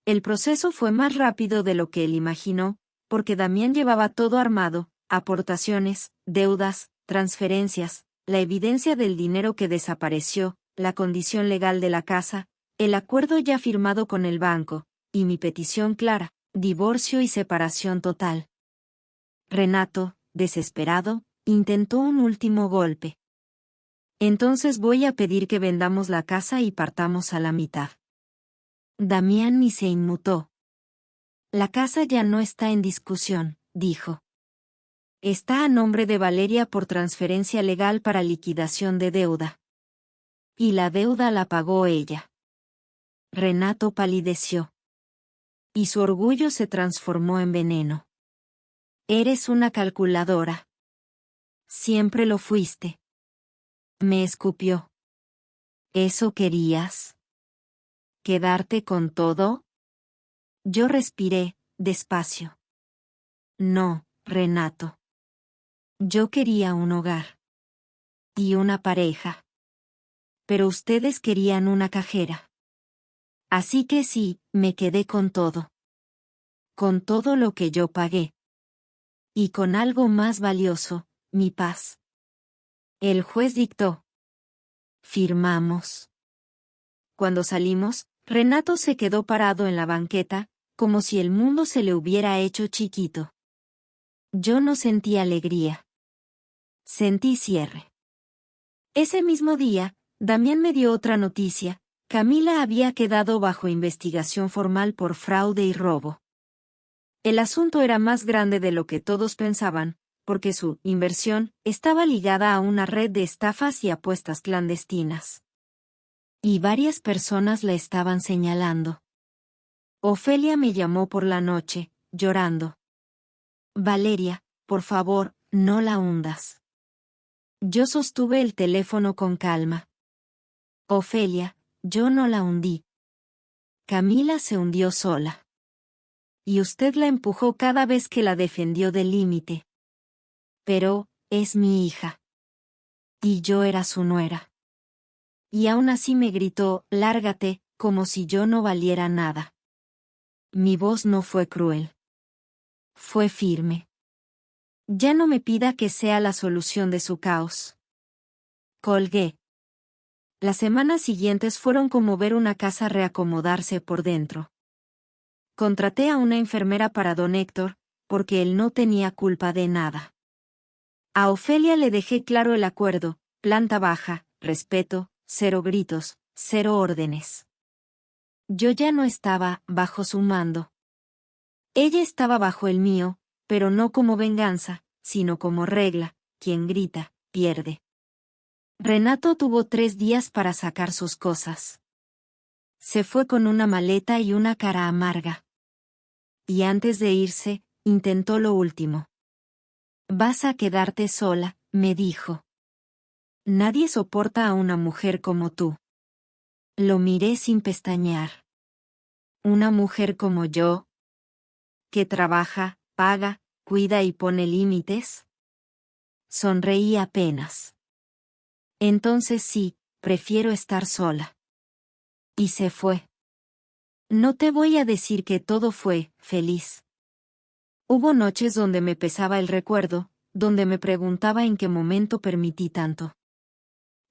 El proceso fue más rápido de lo que él imaginó, porque Damián llevaba todo armado, aportaciones, deudas, transferencias, la evidencia del dinero que desapareció, la condición legal de la casa, el acuerdo ya firmado con el banco, y mi petición clara, divorcio y separación total. Renato, desesperado, intentó un último golpe. Entonces voy a pedir que vendamos la casa y partamos a la mitad. Damián ni se inmutó. La casa ya no está en discusión, dijo. Está a nombre de Valeria por transferencia legal para liquidación de deuda. Y la deuda la pagó ella. Renato palideció. Y su orgullo se transformó en veneno. Eres una calculadora. Siempre lo fuiste. Me escupió. ¿Eso querías? ¿Quedarte con todo? Yo respiré, despacio. No, Renato. Yo quería un hogar. Y una pareja. Pero ustedes querían una cajera. Así que sí, me quedé con todo. Con todo lo que yo pagué. Y con algo más valioso, mi paz. El juez dictó. Firmamos. Cuando salimos, Renato se quedó parado en la banqueta, como si el mundo se le hubiera hecho chiquito. Yo no sentí alegría. Sentí cierre. Ese mismo día, Damián me dio otra noticia: Camila había quedado bajo investigación formal por fraude y robo. El asunto era más grande de lo que todos pensaban, porque su inversión estaba ligada a una red de estafas y apuestas clandestinas. Y varias personas la estaban señalando. Ofelia me llamó por la noche, llorando. Valeria, por favor, no la hundas. Yo sostuve el teléfono con calma. Ofelia, yo no la hundí. Camila se hundió sola. Y usted la empujó cada vez que la defendió del límite. Pero, es mi hija. Y yo era su nuera. Y aún así me gritó, lárgate, como si yo no valiera nada. Mi voz no fue cruel. Fue firme. Ya no me pida que sea la solución de su caos. Colgué. Las semanas siguientes fueron como ver una casa reacomodarse por dentro. Contraté a una enfermera para don Héctor, porque él no tenía culpa de nada. A Ofelia le dejé claro el acuerdo: planta baja, respeto, 0 gritos, 0 órdenes. Yo ya no estaba bajo su mando. Ella estaba bajo el mío, pero no como venganza, sino como regla: quien grita, pierde. Renato tuvo 3 días para sacar sus cosas. Se fue con una maleta y una cara amarga. Y antes de irse, intentó lo último. Vas a quedarte sola, me dijo. Nadie soporta a una mujer como tú. Lo miré sin pestañear. ¿Una mujer como yo? ¿Que trabaja, paga, cuida y pone límites? Sonreí apenas. Entonces sí, prefiero estar sola. Y se fue. No te voy a decir que todo fue feliz. Hubo noches donde me pesaba el recuerdo, donde me preguntaba en qué momento permití tanto.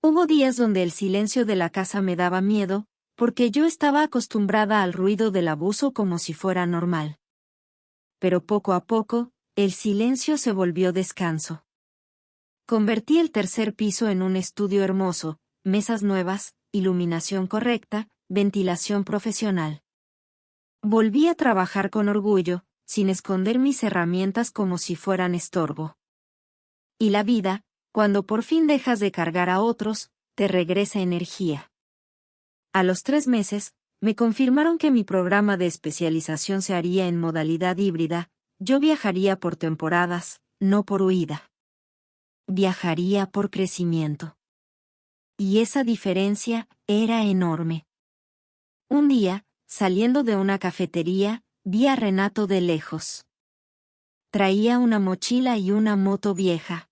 Hubo días donde el silencio de la casa me daba miedo, porque yo estaba acostumbrada al ruido del abuso como si fuera normal. Pero poco a poco, el silencio se volvió descanso. Convertí el tercer piso en un estudio hermoso: mesas nuevas, iluminación correcta, ventilación profesional. Volví a trabajar con orgullo, sin esconder mis herramientas como si fueran estorbo. Y la vida, cuando por fin dejas de cargar a otros, te regresa energía. A los 3 meses, me confirmaron que mi programa de especialización se haría en modalidad híbrida. Yo viajaría por temporadas, no por huida. Viajaría por crecimiento. Y esa diferencia era enorme. Un día, saliendo de una cafetería, vi a Renato de lejos. Traía una mochila y una moto vieja.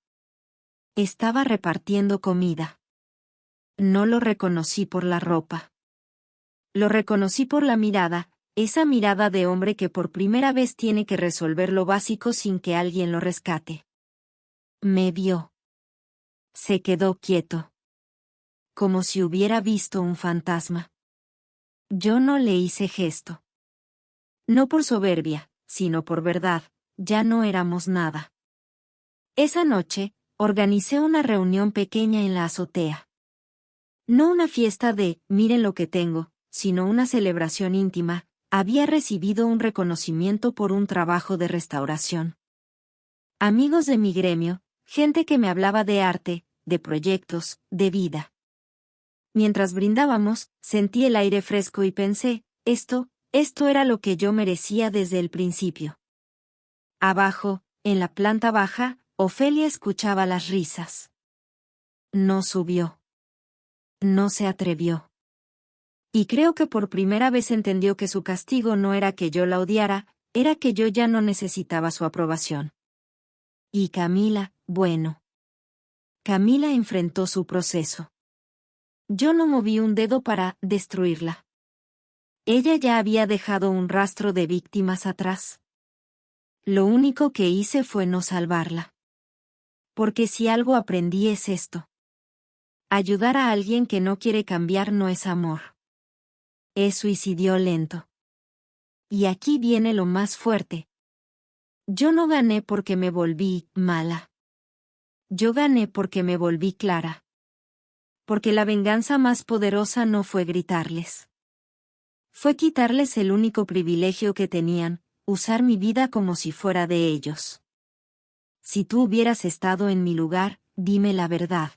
Estaba repartiendo comida. No lo reconocí por la ropa. Lo reconocí por la mirada, esa mirada de hombre que por primera vez tiene que resolver lo básico sin que alguien lo rescate. Me vio. Se quedó quieto. Como si hubiera visto un fantasma. Yo no le hice gesto. No por soberbia, sino por verdad, ya no éramos nada. Esa noche, organicé una reunión pequeña en la azotea. No una fiesta de, miren lo que tengo, sino una celebración íntima. Había recibido un reconocimiento por un trabajo de restauración. Amigos de mi gremio, gente que me hablaba de arte, de proyectos, de vida. Mientras brindábamos, sentí el aire fresco y pensé, esto era lo que yo merecía desde el principio. Abajo, en la planta baja, Ofelia escuchaba las risas. No subió. No se atrevió. Y creo que por primera vez entendió que su castigo no era que yo la odiara, era que yo ya no necesitaba su aprobación. Y Camila, bueno. Camila enfrentó su proceso. Yo no moví un dedo para destruirla. Ella ya había dejado un rastro de víctimas atrás. Lo único que hice fue no salvarla. Porque si algo aprendí es esto. Ayudar a alguien que no quiere cambiar no es amor. Es suicidio lento. Y aquí viene lo más fuerte. Yo no gané porque me volví mala. Yo gané porque me volví clara. Porque la venganza más poderosa no fue gritarles. Fue quitarles el único privilegio que tenían, usar mi vida como si fuera de ellos. Si tú hubieras estado en mi lugar, dime la verdad.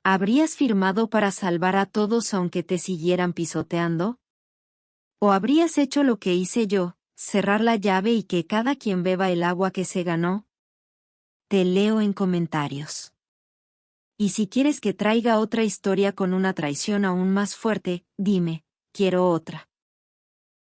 ¿Habrías firmado para salvar a todos aunque te siguieran pisoteando? ¿O habrías hecho lo que hice yo, cerrar la llave y que cada quien beba el agua que se ganó? Te leo en comentarios. Y si quieres que traiga otra historia con una traición aún más fuerte, dime, quiero otra.